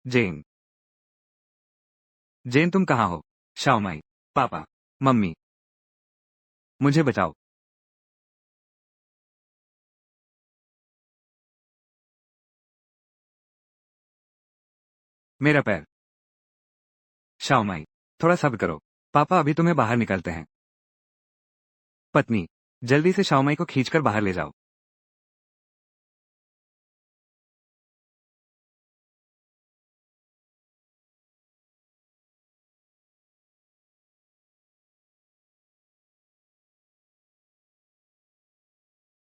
जेन। जेन तुम कहाँ हो? शाओमाई। पापा। मम्मी। मुझे बचाओ। मेरा पैर। शाओमाई। थोड़ा सब्र करो। पापा अभी तुम्हें बाहर निकलते हैं। पत्नी। जल्दी से शाओमाई को खींचकर बाहर ले जाओ।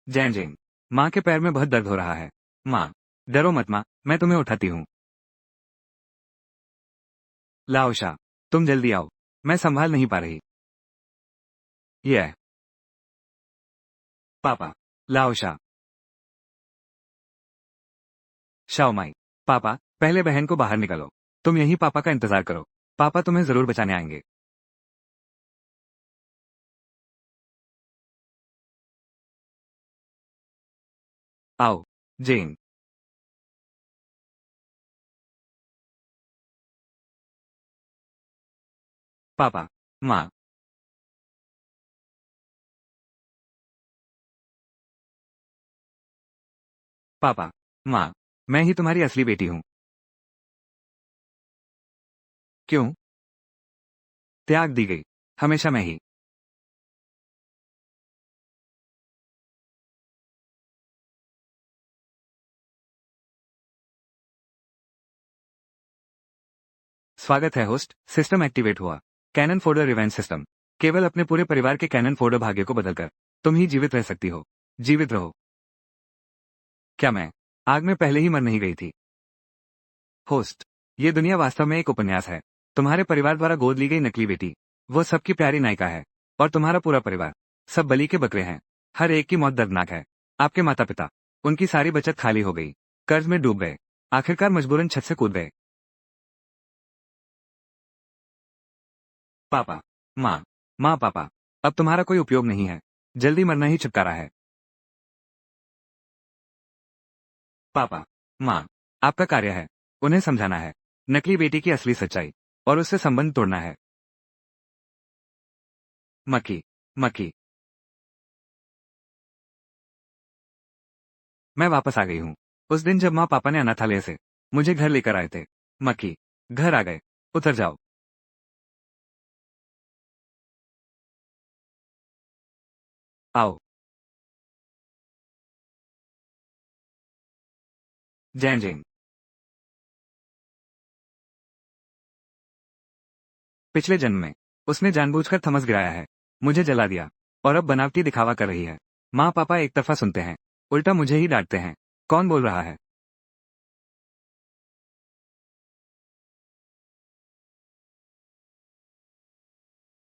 जैन जेन। माँ के पैर में बहुत दर्द हो रहा है। माँ। डरो मत माँ, मैं तुम्हें उठाती हूँ। लाओशा। तुम जल्दी आओ। मैं संभाल नहीं पा रही। यह। पापा। लाओशा। शाओमाई। पापा, पहले बहन को बाहर निकालो। तुम यहीं पापा का इंतजार करो। पापा तुम्हें जरूर बचाने आएंगे। आओ। जेन। पापा। माँ। पापा। माँ। मैं ही तुम्हारी असली बेटी हूँ। क्यों? त्याग दी गई। हमेशा मैं ही। स्वागत है होस्ट, सिस्टम एक्टिवेट हुआ। Canon folder revenge system. केवल अपने पूरे परिवार के कैनन फोल्डर भाग्य को बदलकर तुम ही जीवित रह सकती हो। जीवित रहो। क्या मैं आग में पहले ही मर नहीं गई थी? होस्ट। ये दुनिया वास्तव में एक उपन्यास है। तुम्हारे परिवार द्वारा गोद ली गई नकली बेटी वो सबकी प्यारी नायिका है। और तुम्हारा पूरा परिवार सब बलि के बकरे हैं। हर एक की मौत दर्दनाक है। आपके माता पिता, उनकी सारी बचत खाली हो गई। कर्ज में डूब गए। आखिरकार मजबूरन छत से कूद गए। पापा। माँ। माँ पापा। अब तुम्हारा कोई उपयोग नहीं है। जल्दी मरना ही छुटकारा है। पापा। माँ। आपका कार्य है उन्हें समझाना है नकली बेटी की असली सच्चाई और उससे संबंध तोड़ना है। मक्खी। मक्खी। मैं वापस आ गई हूँ। उस दिन जब माँ पापा ने अनाथालय से मुझे घर लेकर आए थे। मक्खी। घर आ गए। उतर जाओ। आओ। जैन जैन। पिछले जन्म में उसने जानबूझकर थमस गिराया है। मुझे जला दिया। और अब बनावटी दिखावा कर रही है। माँ पापा एक तरफा सुनते हैं, उल्टा मुझे ही डांटते हैं। कौन बोल रहा है?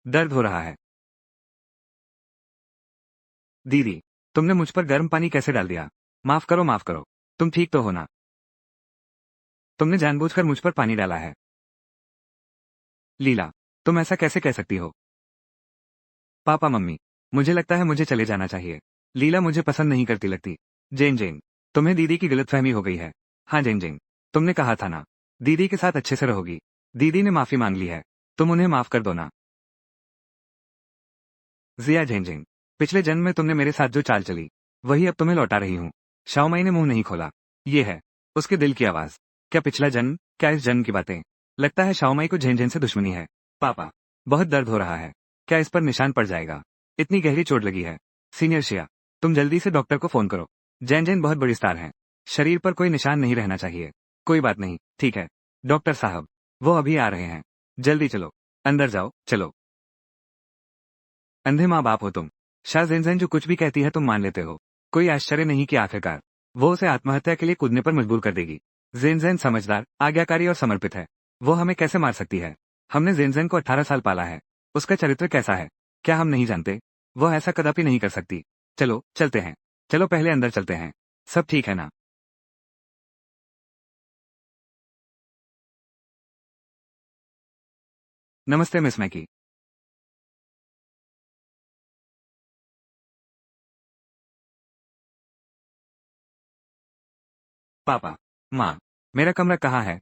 दर्द हो रहा है। दीदी। तुमने मुझ पर गर्म पानी कैसे डाल दिया? माफ करो माफ करो। तुम ठीक तो हो ना? तुमने जानबूझकर मुझ पर पानी डाला है। लीला। तुम ऐसा कैसे कह सकती हो? Papa mummy. मुझे लगता है मुझे चले जाना चाहिए। लीला मुझे पसंद नहीं करती लगती। जेन जेन। तुम्हें दीदी की गलतफहमी हो गई है। हाँ जेन जेन। तुमने कहा था ना, दीदी के साथ अच्छे से रहोगी। दीदी ने माफी मांग ली है। तुम उन्हें माफ कर दो ना। जिया जेन जेन। पिछले जन्म में तुमने मेरे साथ जो चाल चली वही अब तुम्हें लौटा रही हूँ। शाओमाई ने मुंह नहीं खोला। ये है उसके दिल की आवाज। क्या पिछला जन्म, क्या इस जन्म की बातें? लगता है शाओमाई को झेन झेन से दुश्मनी है। पापा। बहुत दर्द हो रहा है। क्या इस पर निशान पड़ जाएगा? इतनी गहरी चोट लगी है। सीनियर शिया। तुम जल्दी से डॉक्टर को फोन करो। जैन जैन बहुत बड़ी स्टार है। शरीर पर कोई निशान नहीं रहना चाहिए। कोई बात नहीं, ठीक है। डॉक्टर साहब। वो अभी आ रहे हैं। जल्दी चलो। अंदर जाओ, चलो। अंधे माँ बाप हो तुम। शाह जेनजेन जो कुछ भी कहती है तुम मान लेते हो। कोई आश्चर्य नहीं कि आखिरकार वो उसे आत्महत्या के लिए कूदने पर मजबूर कर देगी। जेनजेन समझदार, आज्ञाकारी और समर्पित है। वो हमें कैसे मार सकती है? हमने जेनजेन को 18 साल पाला है। उसका चरित्र कैसा है क्या हम नहीं जानते? वो ऐसा कदापि नहीं कर सकती। चलो चलते हैं। चलो पहले अंदर चलते हैं। सब ठीक है ना? नमस्ते मिस मैकी। पापा। माँ। मेरा कमरा कहाँ है?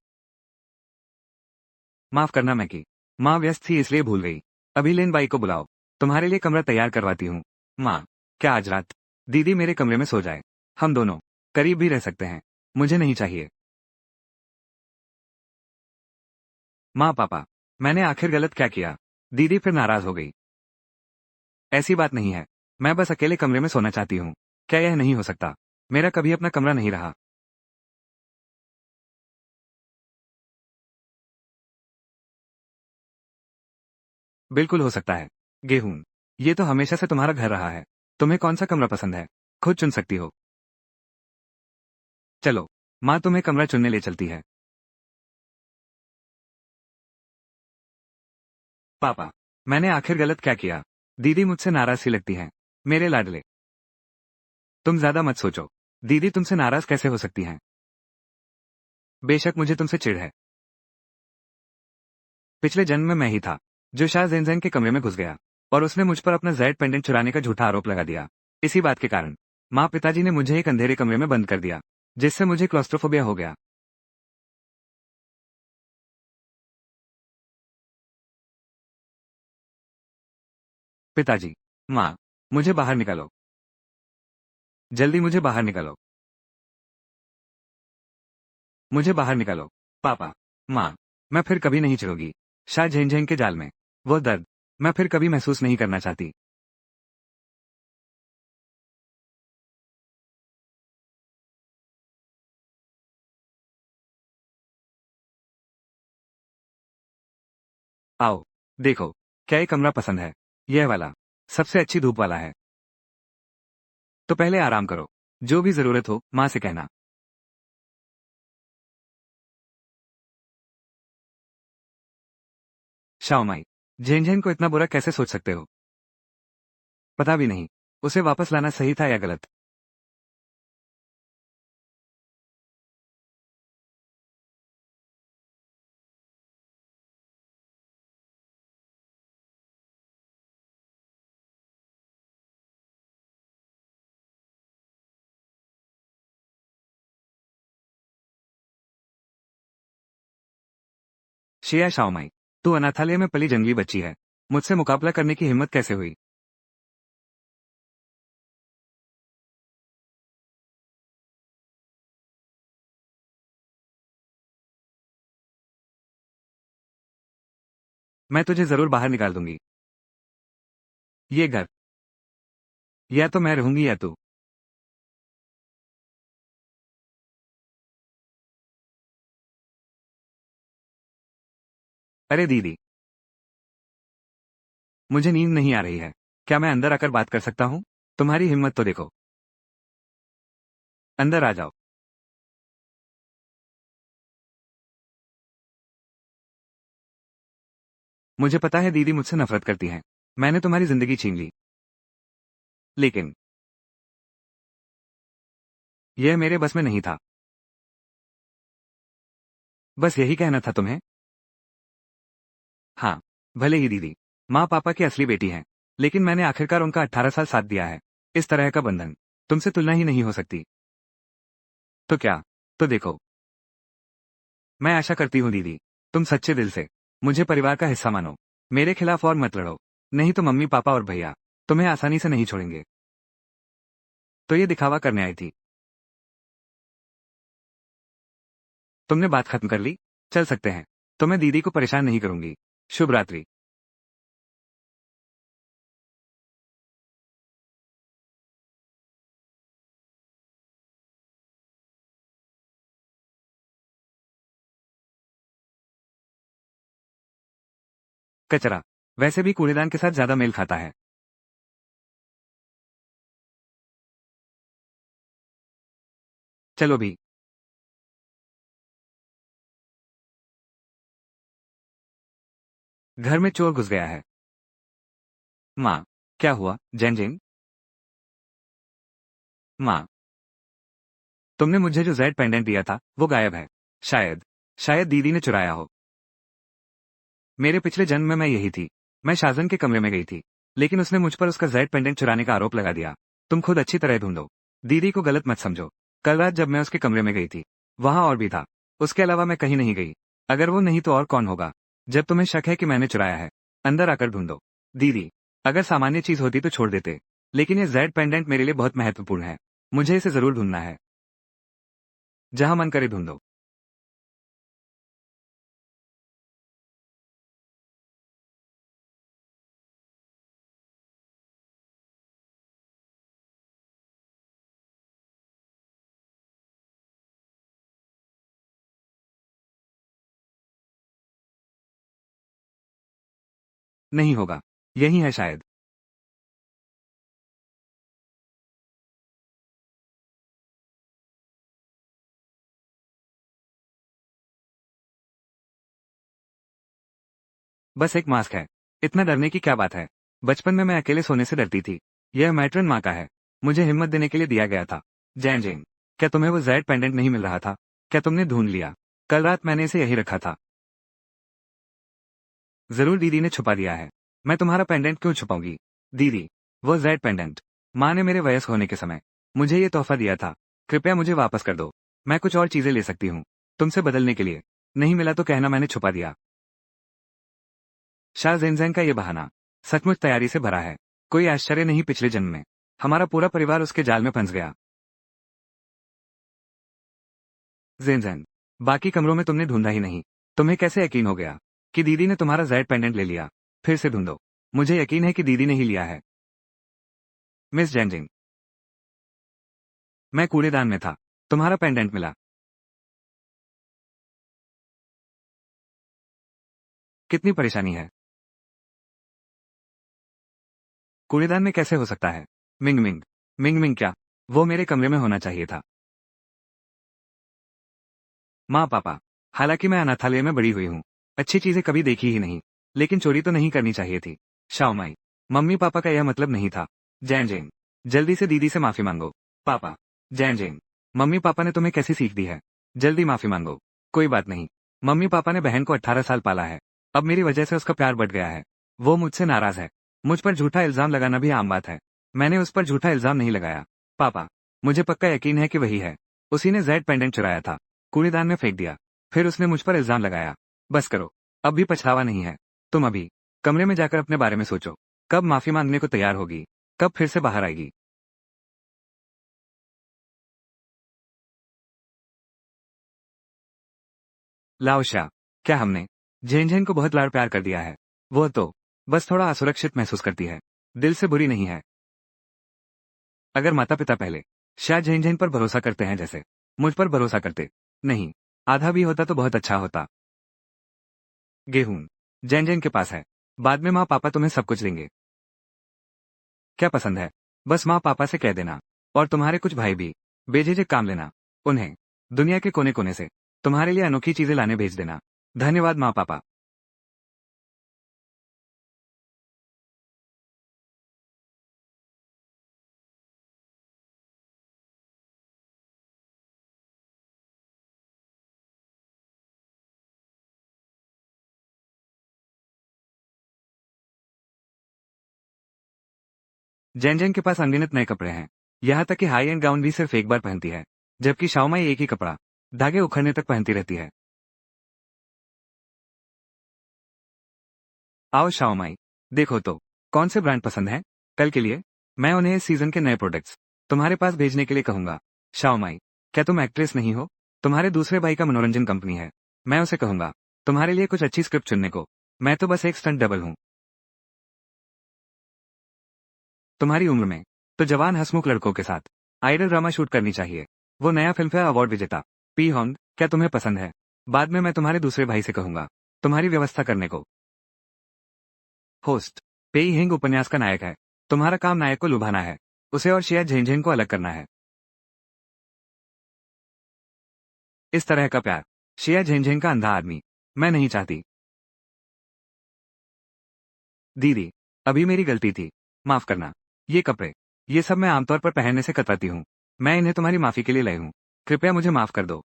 माफ करना मैकी। माँ व्यस्त थी इसलिए भूल गई। अभी लेन बाई को बुलाओ, तुम्हारे लिए कमरा तैयार करवाती हूँ। माँ, क्या आज रात दीदी मेरे कमरे में सो जाए? हम दोनों करीब भी रह सकते हैं। मुझे नहीं चाहिए। माँ पापा, मैंने आखिर गलत क्या किया? दीदी फिर नाराज हो गई। ऐसी बात नहीं है, मैं बस अकेले कमरे में सोना चाहती हूँ। क्या यह नहीं हो सकता? मेरा कभी अपना कमरा नहीं रहा। बिल्कुल हो सकता है। गेहूं, ये तो हमेशा से तुम्हारा घर रहा है। तुम्हें कौन सा कमरा पसंद है? खुद चुन सकती हो। चलो, माँ तुम्हें कमरा चुनने ले चलती है। पापा, मैंने आखिर गलत क्या किया? दीदी मुझसे नाराज सी लगती है। मेरे लाडले, तुम ज्यादा मत सोचो। दीदी तुमसे नाराज कैसे हो सकती हैं? बेशक मुझे तुमसे चिढ़ है। पिछले जन्म में मैं ही था जो शाह जेनजेन के कमरे में घुस गया और उसने मुझ पर अपना जैड पेंडेंट चुराने का झूठा आरोप लगा दिया। इसी बात के कारण माँ पिताजी ने मुझे एक अंधेरे कमरे में बंद कर दिया, जिससे मुझे क्लॉस्ट्रोफोबिया हो गया। पिताजी, माँ, मुझे बाहर निकालो। जल्दी मुझे बाहर निकालो। मुझे बाहर निकालो। पापा, माँ, मैं फिर कभी नहीं चिढ़ूंगी। शाह झेंझेंग के जाल में वो दर्द मैं फिर कभी महसूस नहीं करना चाहती। आओ, देखो, क्या ये कमरा पसंद है? यह वाला सबसे अच्छी धूप वाला है। तो पहले आराम करो। जो भी जरूरत हो माँ से कहना। शाओमाई, झेंझेन को इतना बुरा कैसे सोच सकते हो? पता भी नहीं, उसे वापस लाना सही था या गलत। शिया शाओमाई, तू अनाथालय में पली जंगली बच्ची है। मुझसे मुकाबला करने की हिम्मत कैसे हुई? मैं तुझे जरूर बाहर निकाल दूंगी। ये घर या तो मैं रहूंगी या तू। अरे दीदी, मुझे नींद नहीं आ रही है। क्या मैं अंदर आकर बात कर सकता हूँ? तुम्हारी हिम्मत तो देखो। अंदर आ जाओ। मुझे पता है दीदी मुझसे नफरत करती हैं। मैंने तुम्हारी जिंदगी छीन ली। लेकिन यह मेरे बस में नहीं था। बस यही कहना था तुम्हें। हाँ, भले ही दीदी माँ पापा की असली बेटी हैं, लेकिन मैंने आखिरकार उनका 18 साल साथ दिया है। इस तरह का बंधन तुमसे तुलना ही नहीं हो सकती। तो क्या? तो देखो, मैं आशा करती हूँ दीदी, तुम सच्चे दिल से मुझे परिवार का हिस्सा मानो। मेरे खिलाफ और मत लड़ो, नहीं तो मम्मी पापा और भैया तुम्हें आसानी से नहीं छोड़ेंगे। तो ये दिखावा करने आई थी? तुमने बात खत्म कर ली? चल सकते हैं। तो मैं दीदी को परेशान नहीं करूंगी। शुभ रात्रि। कचरा वैसे भी कूड़ेदान के साथ ज्यादा मेल खाता है। चलो भी। घर में चोर घुस गया है। माँ, क्या हुआ जैन जिन? माँ, तुमने मुझे जो जेड पेंडेंट दिया था वो गायब है। शायद शायद दीदी ने चुराया हो। मेरे पिछले जन्म में मैं यही थी। मैं शाजन के कमरे में गई थी, लेकिन उसने मुझ पर उसका जेड पेंडेंट चुराने का आरोप लगा दिया। तुम खुद अच्छी तरह ढूंढो। दीदी को गलत मत समझो। कल रात जब मैं उसके कमरे में गई थी, वहां और भी था। उसके अलावा मैं कहीं नहीं गई। अगर वो नहीं तो और कौन होगा? जब तुम्हें शक है कि मैंने चुराया है, अंदर आकर ढूंढो। दीदी, अगर सामान्य चीज होती तो छोड़ देते, लेकिन ये जेड पेंडेंट मेरे लिए बहुत महत्वपूर्ण है। मुझे इसे जरूर ढूंढना है। जहां मन करे ढूंढो। नहीं होगा। यही है शायद। बस एक मास्क है। इतना डरने की क्या बात है? बचपन में मैं अकेले सोने से डरती थी। यह मैट्रन माँ का है। मुझे हिम्मत देने के लिए दिया गया था। जैन जैन, क्या तुम्हें वो जेड पेंडेंट नहीं मिल रहा था? क्या तुमने ढूंढ लिया? कल रात मैंने इसे यही रखा था। जरूर दीदी ने छुपा दिया है। मैं तुम्हारा पेंडेंट क्यों छुपाऊंगी? दीदी, वो जेड पेंडेंट माँ ने मेरे वयस्क होने के समय मुझे ये तोहफा दिया था। कृपया मुझे वापस कर दो। मैं कुछ और चीजें ले सकती हूँ तुमसे बदलने के लिए। नहीं मिला तो कहना मैंने छुपा दिया। शाह जेनजैन का ये बहाना सचमुच तैयारी से भरा है। कोई आश्चर्य नहीं, पिछले जन्म में हमारा पूरा परिवार उसके जाल में फंस गया। जेनजैन, बाकी कमरों में तुमने ढूंढा ही नहीं। तुम्हें कैसे यकीन हो गया कि दीदी ने तुम्हारा जेड पेंडेंट ले लिया? फिर से ढूंढो। मुझे यकीन है कि दीदी ने ही लिया है। मिस जैनजिंग, मैं कूड़ेदान में था। तुम्हारा पेंडेंट मिला। कितनी परेशानी है। कूड़ेदान में कैसे हो सकता है? मिंग मिंग, मिंग मिंग क्या? वो मेरे कमरे में होना चाहिए था। माँ पापा, हालांकि मैं अनाथालय में बड़ी हुई हूँ, अच्छी चीजें कभी देखी ही नहीं, लेकिन चोरी तो नहीं करनी चाहिए थी। शाओमाई, मम्मी पापा का यह मतलब नहीं था। जैन जैन, जल्दी से दीदी से माफी मांगो। पापा, जैन जैन, मम्मी पापा ने तुम्हें कैसी सीख दी है? जल्दी माफी मांगो। कोई बात नहीं। मम्मी पापा ने बहन को 18 साल पाला है। अब मेरी वजह से उसका प्यार बढ़ गया है। वो मुझसे नाराज है। मुझ पर झूठा इल्जाम लगाना भी आम बात है। मैंने उस पर झूठा इल्जाम नहीं लगाया। पापा, मुझे पक्का यकीन है कि वही है। उसी ने जेड पेंडेंट चुराया था, कूड़ेदान में फेंक दिया, फिर उसने मुझ पर इल्जाम लगाया। बस करो, अब भी पछतावा नहीं है। तुम अभी कमरे में जाकर अपने बारे में सोचो। कब माफी मांगने को तैयार होगी? कब फिर से बाहर आएगी? लाओशा, क्या हमने झेनझेन को बहुत लाड़ प्यार कर दिया है? वो तो बस थोड़ा असुरक्षित महसूस करती है। दिल से बुरी नहीं है। अगर माता पिता पहले शायद झेनझेन पर भरोसा करते हैं जैसे मुझ पर भरोसा करते, नहीं, आधा भी होता तो बहुत अच्छा होता। गेहूं जैन के पास है। बाद में माँ पापा तुम्हें सब कुछ देंगे। क्या पसंद है? बस माँ पापा से कह देना। और तुम्हारे कुछ भाई भी बेझिझक काम लेना। उन्हें दुनिया के कोने कोने से तुम्हारे लिए अनोखी चीजें लाने भेज देना। धन्यवाद माँ पापा। जैन जैन के पास अनगिनत नए कपड़े हैं। यहाँ तक कि हाई एंड गाउन भी सिर्फ एक बार पहनती है, जबकि शाओमाई एक ही कपड़ा धागे उखड़ने तक पहनती रहती है। आओ शाओमाई, देखो तो कौन से ब्रांड पसंद है कल के लिए। मैं उन्हें इस सीजन के नए प्रोडक्ट्स तुम्हारे पास भेजने के लिए कहूंगा। शाओमाई, क्या तुम एक्ट्रेस नहीं हो? तुम्हारे दूसरे भाई का मनोरंजन कंपनी है। मैं उसे कहूंगा तुम्हारे लिए कुछ अच्छी स्क्रिप्ट चुनने को। मैं तो बस एक स्टंट डबल हूँ। तुम्हारी उम्र में तो जवान हंसमुख लड़कों के साथ आइडल ड्रामा शूट करनी चाहिए। वो नया फिल्मफेयर अवार्ड विजेता पी हॉन्ग, क्या तुम्हें पसंद है? बाद में मैं तुम्हारे दूसरे भाई से कहूंगा तुम्हारी व्यवस्था करने को। होस्ट, पेई हिंग उपन्यास का नायक है। तुम्हारा काम नायक को लुभाना है, उसे और शिया झेंझेन को अलग करना है। इस तरह का प्यार, शिया झेंझेन का अंधा आदमी, मैं नहीं चाहती। दीदी, अभी मेरी गलती थी, माफ करना। ये कपड़े, ये सब मैं आमतौर पर पहनने से कतराती हूँ। मैं इन्हें तुम्हारी माफी के लिए लाई हूँ। कृपया मुझे माफ कर दो।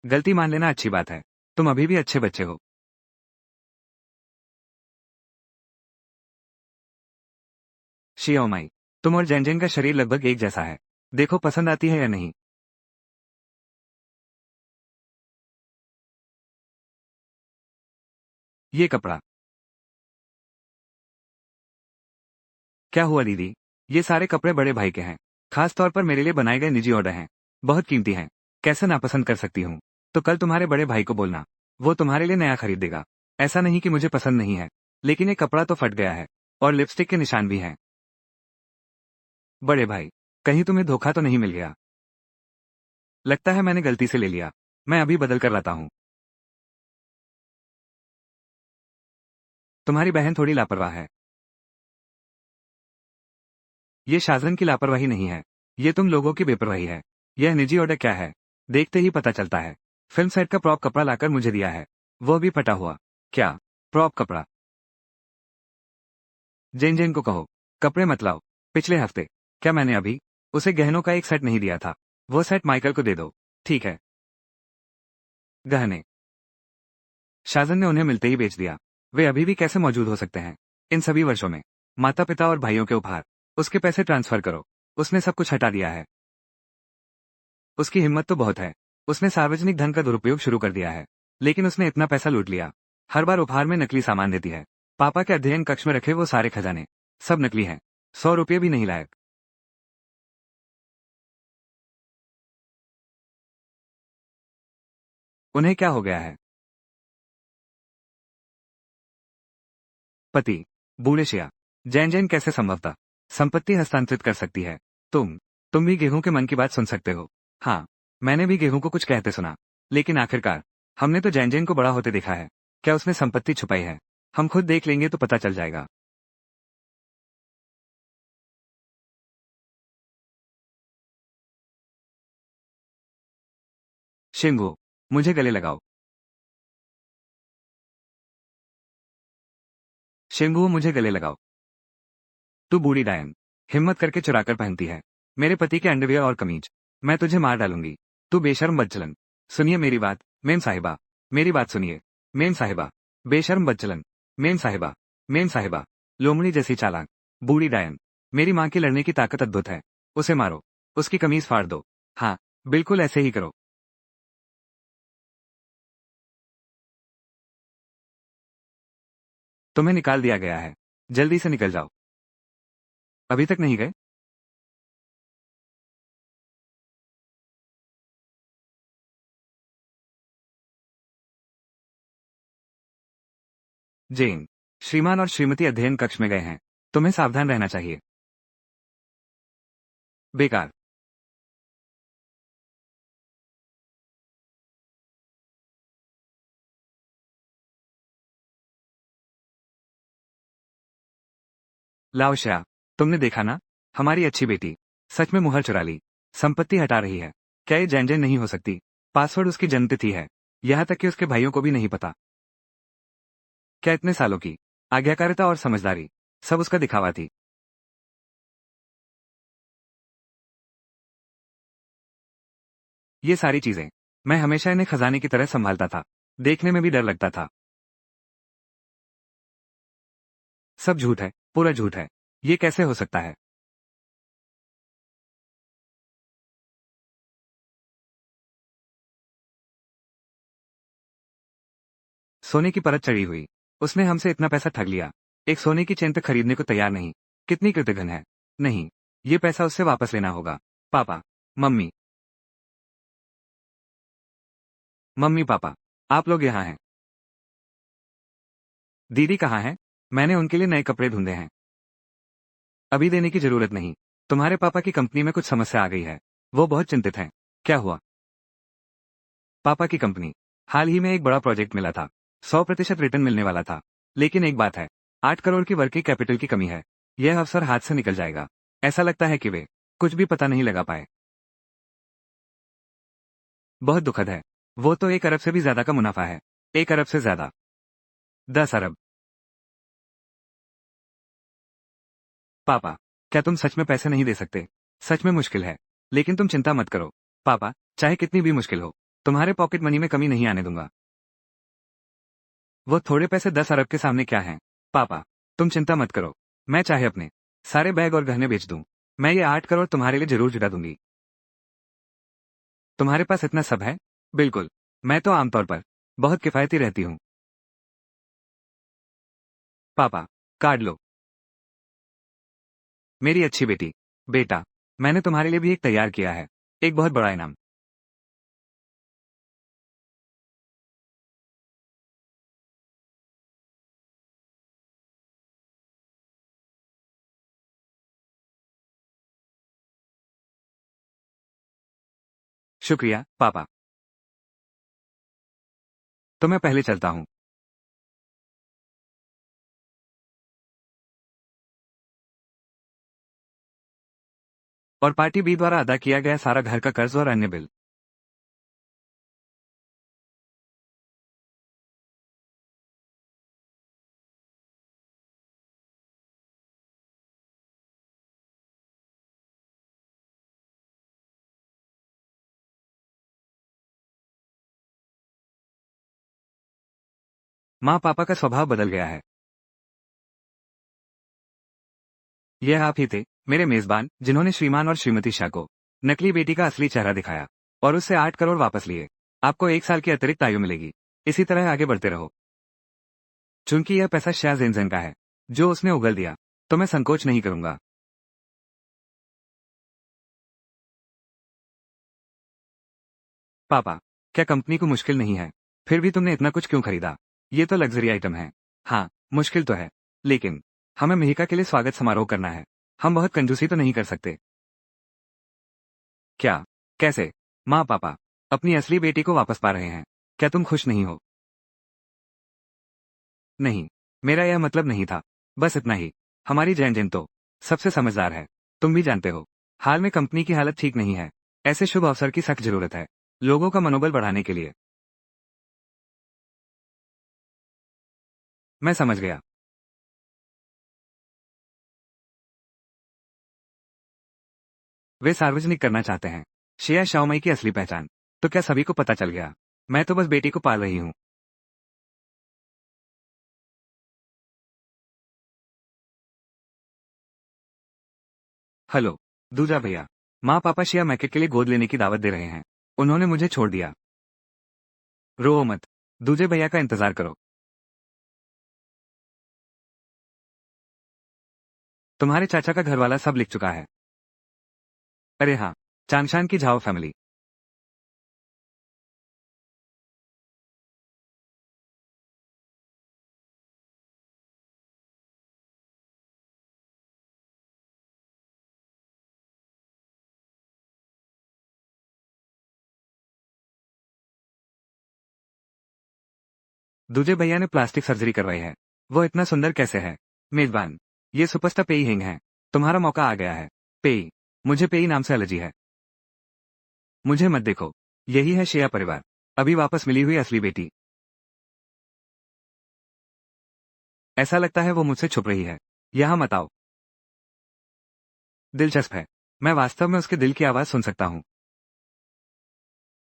गलती मान लेना अच्छी बात है। तुम अभी भी अच्छे बच्चे हो। शियाओमाई, तुम और जैनजैन का शरीर लगभग एक जैसा है। देखो पसंद आती है या नहीं। ये कपड़ा। क्या हुआ दीदी? ये सारे कपड़े बड़े भाई के हैं। खास तौर पर मेरे लिए बनाए गए निजी ऑर्डर हैं। बहुत कीमती हैं। कैसे नापसंद कर सकती हूँ? तो कल तुम्हारे बड़े भाई को बोलना। वो तुम्हारे लिए नया खरीद देगा। ऐसा नहीं कि मुझे पसंद नहीं है, लेकिन ये कपड़ा तो फट गया है और लिपस्टिक के निशान भी हैं। बड़े भाई, कहीं तुम्हें धोखा तो नहीं मिल गया? लगता है मैंने गलती से ले लिया। मैं अभी बदल कर लाता हूँ। तुम्हारी बहन थोड़ी लापरवाह है। ये शाज़न की लापरवाही नहीं है। ये तुम लोगों की बेपरवाही है। यह निजी ऑर्डर क्या है? देखते ही पता चलता है। फिल्म सेट का प्रॉप कपड़ा लाकर मुझे दिया है। वो भी फटा हुआ। क्या? प्रॉप कपड़ा? जेन जेन को कहो, कपड़े मत लाओ। पिछले हफ्ते क्या मैंने अभी उसे गहनों का एक सेट नहीं दिया था? वो सेट माइकल को दे दो। ठीक है। गहने शाज़न ने उन्हें मिलते ही बेच दिया। वे अभी भी कैसे मौजूद हो सकते हैं? इन सभी वर्षों में माता पिता और भाइयों के उपहार। उसके पैसे ट्रांसफर करो। उसने सब कुछ हटा दिया है। उसकी हिम्मत तो बहुत है। उसने सार्वजनिक धन का दुरुपयोग शुरू कर दिया है। लेकिन उसने इतना पैसा लूट लिया। हर बार उपहार में नकली सामान देती है। पापा के अध्ययन कक्ष में रखे वो सारे खजाने सब नकली हैं। 100 रुपये भी नहीं लायक। उन्हें क्या हो गया है? पति बूढ़े शिया। जैन जैन कैसे संभवतः संपत्ति हस्तांतरित कर सकती है? तुम भी गेहूं के मन की बात सुन सकते हो। हाँ, मैंने भी गेहूं को कुछ कहते सुना। लेकिन आखिरकार हमने तो जैन जैन को बड़ा होते देखा है। क्या उसने संपत्ति छुपाई है? हम खुद देख लेंगे तो पता चल जाएगा। शिंगो, मुझे गले लगाओ। शिंगो, मुझे गले लगाओ। तू बूढ़ी डायन हिम्मत करके चुराकर पहनती है मेरे पति के अंडरवियर और कमीज। मैं तुझे मार डालूंगी। तू बेशर्म बदचलन। सुनिए मेरी बात, मेम साहिबा। मेरी बात सुनिए, मेम साहिबा। बेशर्म बदचलन। मेम साहिबा। मेम साहिबा। लोमड़ी जैसी चालाक बूढ़ी डायन। मेरी माँ की लड़ने की ताकत अद्भुत है। उसे मारो। उसकी कमीज फाड़ दो। हाँ, बिल्कुल ऐसे ही करो। तुम्हें निकाल दिया गया है। जल्दी से निकल जाओ। अभी तक नहीं गए? जेन, श्रीमान और श्रीमती अध्ययन कक्ष में गए हैं। तुम्हें सावधान रहना चाहिए। बेकार। लाओशा, तुमने देखा ना? हमारी अच्छी बेटी सच में मुहर चुरा ली। संपत्ति हटा रही है। क्या ये जैन जैन नहीं हो सकती? पासवर्ड उसकी जन्मतिथि है। यहाँ तक कि उसके भाइयों को भी नहीं पता। क्या इतने सालों की आज्ञाकारिता और समझदारी सब उसका दिखावा थी? ये सारी चीजें मैं हमेशा इन्हें खजाने की तरह संभालता था। देखने में भी डर लगता था। सब झूठ है, पूरा झूठ है। ये कैसे हो सकता है? सोने की परत चढ़ी हुई। उसने हमसे इतना पैसा ठग लिया। एक सोने की चेन तक खरीदने को तैयार नहीं। कितनी कृतघ्न है। नहीं, ये पैसा उससे वापस लेना होगा। पापा, मम्मी, मम्मी पापा, आप लोग यहाँ हैं। दीदी कहाँ है? मैंने उनके लिए नए कपड़े ढूंढे हैं। अभी देने की जरूरत नहीं। तुम्हारे पापा की कंपनी में कुछ समस्या आ गई है। वो बहुत चिंतित हैं। क्या हुआ? पापा की कंपनी हाल ही में एक बड़ा प्रोजेक्ट मिला था। 100% रिटर्न मिलने वाला था। लेकिन एक बात है, 8 करोड़ की वर्किंग कैपिटल की कमी है। यह अवसर हाथ से निकल जाएगा। ऐसा लगता है कि वे कुछ भी पता नहीं लगा पाए। बहुत दुखद है। वो तो 1 अरब से भी ज्यादा का मुनाफा है। 1 अरब से ज्यादा। 10 अरब। पापा, क्या तुम सच में पैसे नहीं दे सकते? सच में मुश्किल है। लेकिन तुम चिंता मत करो। पापा, चाहे कितनी भी मुश्किल हो, तुम्हारे पॉकेट मनी में कमी नहीं आने दूंगा। वो थोड़े पैसे 10 अरब के सामने क्या हैं? पापा, तुम चिंता मत करो। मैं चाहे अपने सारे बैग और गहने बेच दूं। मैं ये 8 करोड़ तुम्हारे लिए जरूर जुटा दूंगी। तुम्हारे पास इतना सब है? बिल्कुल। मैं तो आमतौर पर बहुत किफायती रहती हूँ। पापा, कार्ड लो। मेरी अच्छी बेटी। बेटा, मैंने तुम्हारे लिए भी एक तैयार किया है, एक बहुत बड़ा इनाम। शुक्रिया पापा। तो मैं पहले चलता हूँ। और पार्टी बी द्वारा अदा किया गया सारा घर का कर्ज और अन्य बिल। माँ पापा का स्वभाव बदल गया है। यह आप ही थे, मेरे मेजबान, जिन्होंने श्रीमान और श्रीमती शाह को नकली बेटी का असली चेहरा दिखाया और उससे 8 करोड़ वापस लिए। आपको 1 साल की अतिरिक्त आयु मिलेगी। इसी तरह आगे बढ़ते रहो। चूंकि यह पैसा शाह जेनजेन का है, जो उसने उगल दिया, तो मैं संकोच नहीं करूंगा। पापा, क्या कंपनी को मुश्किल नहीं है? फिर भी तुमने इतना कुछ क्यों खरीदा? ये तो लग्जरी आइटम है। हाँ, मुश्किल तो है, लेकिन हमें मिहिका के लिए स्वागत समारोह करना है। हम बहुत कंजूसी तो नहीं कर सकते। क्या? कैसे? माँ पापा अपनी असली बेटी को वापस पा रहे हैं। क्या तुम खुश नहीं हो? नहीं, मेरा यह मतलब नहीं था। बस इतना ही। हमारी जैन जिन तो सबसे समझदार है। तुम भी जानते हो, हाल में कंपनी की हालत ठीक नहीं है। ऐसे शुभ अवसर की सख्त जरूरत है, लोगों का मनोबल बढ़ाने के लिए। मैं समझ गया। वे सार्वजनिक करना चाहते हैं श्रेया शाओमई की असली पहचान। तो क्या सभी को पता चल गया? मैं तो बस बेटी को पाल रही हूँ। हेलो, दूजा भैया। माँ पापा श्रेया मैकेट के लिए गोद लेने की दावत दे रहे हैं। उन्होंने मुझे छोड़ दिया। रो मत। दूजे भैया का इंतजार करो। तुम्हारे चाचा का घरवाला सब लिख चुका है। अरे हाँ, चांगशान की झाओ फैमिली। दूजे भैया ने प्लास्टिक सर्जरी करवाई है। वो इतना सुंदर कैसे है? मेजबान, ये सुपरस्टार पेई हिंग है। तुम्हारा मौका आ गया है। पेई, मुझे पेई नाम से एलर्जी है। मुझे मत देखो। यही है श्रेया परिवार, अभी वापस मिली हुई असली बेटी। ऐसा लगता है वो मुझसे छुप रही है। यहाँ मत आओ। दिलचस्प है। मैं वास्तव में उसके दिल की आवाज सुन सकता हूँ।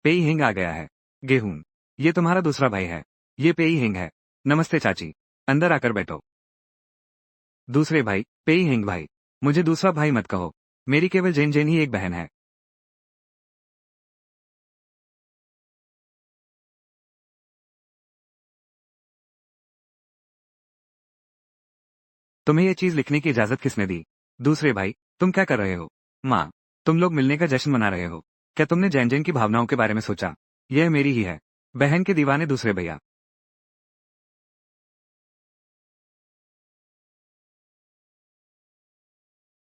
पेई हिंग आ गया है। गेहूं, ये तुम्हारा दूसरा भाई है। ये पेई हिंग है। नमस्ते चाची। अंदर आकर बैठो। दूसरे भाई, पेई हिंग भाई। मुझे दूसरा भाई मत कहो। मेरी केवल जेन जेन ही एक बहन है। तुम्हें ये चीज लिखने की इजाजत किसने दी? दूसरे भाई, तुम क्या कर रहे हो? माँ, तुम लोग मिलने का जश्न मना रहे हो। क्या तुमने जैन जैन की भावनाओं के बारे में सोचा? यह मेरी ही है। बहन के दीवाने दूसरे भैया।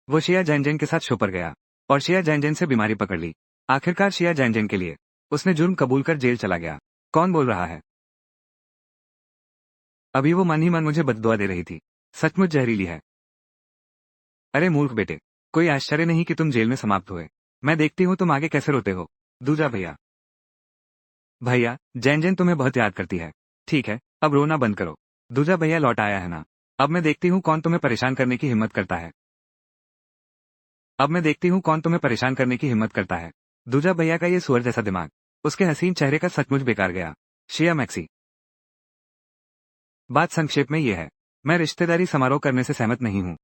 वो शिया जैन जैन के साथ शो पर गया और शिया जैन जैन से बीमारी पकड़ ली। आखिरकार शिया जैन जैन के लिए उसने जुर्म कबूल कर जेल चला गया। कौन बोल रहा है? अभी वो मन ही मन मुझे बद्दुआ दे रही थी। सचमुच जहरीली है। अरे मूर्ख बेटे, कोई आश्चर्य नहीं कि तुम जेल में समाप्त हुए। मैं देखती हूँ तुम आगे कैसे रोते हो। दूजा भैया। भैया, जैन जैन तुम्हें बहुत याद करती है। ठीक है, अब रोना बंद करो। दूजा भैया लौट आया है ना? अब मैं देखती हूँ कौन तुम्हें परेशान करने की हिम्मत करता है। अब मैं देखती हूँ कौन तुम्हें परेशान करने की हिम्मत करता है। दूजा भैया का ये सुअर जैसा दिमाग उसके हसीन चेहरे का सचमुच बेकार गया। शिया मैक्सी। बात संक्षेप में ये है, मैं रिश्तेदारी समारोह करने से सहमत नहीं हूँ।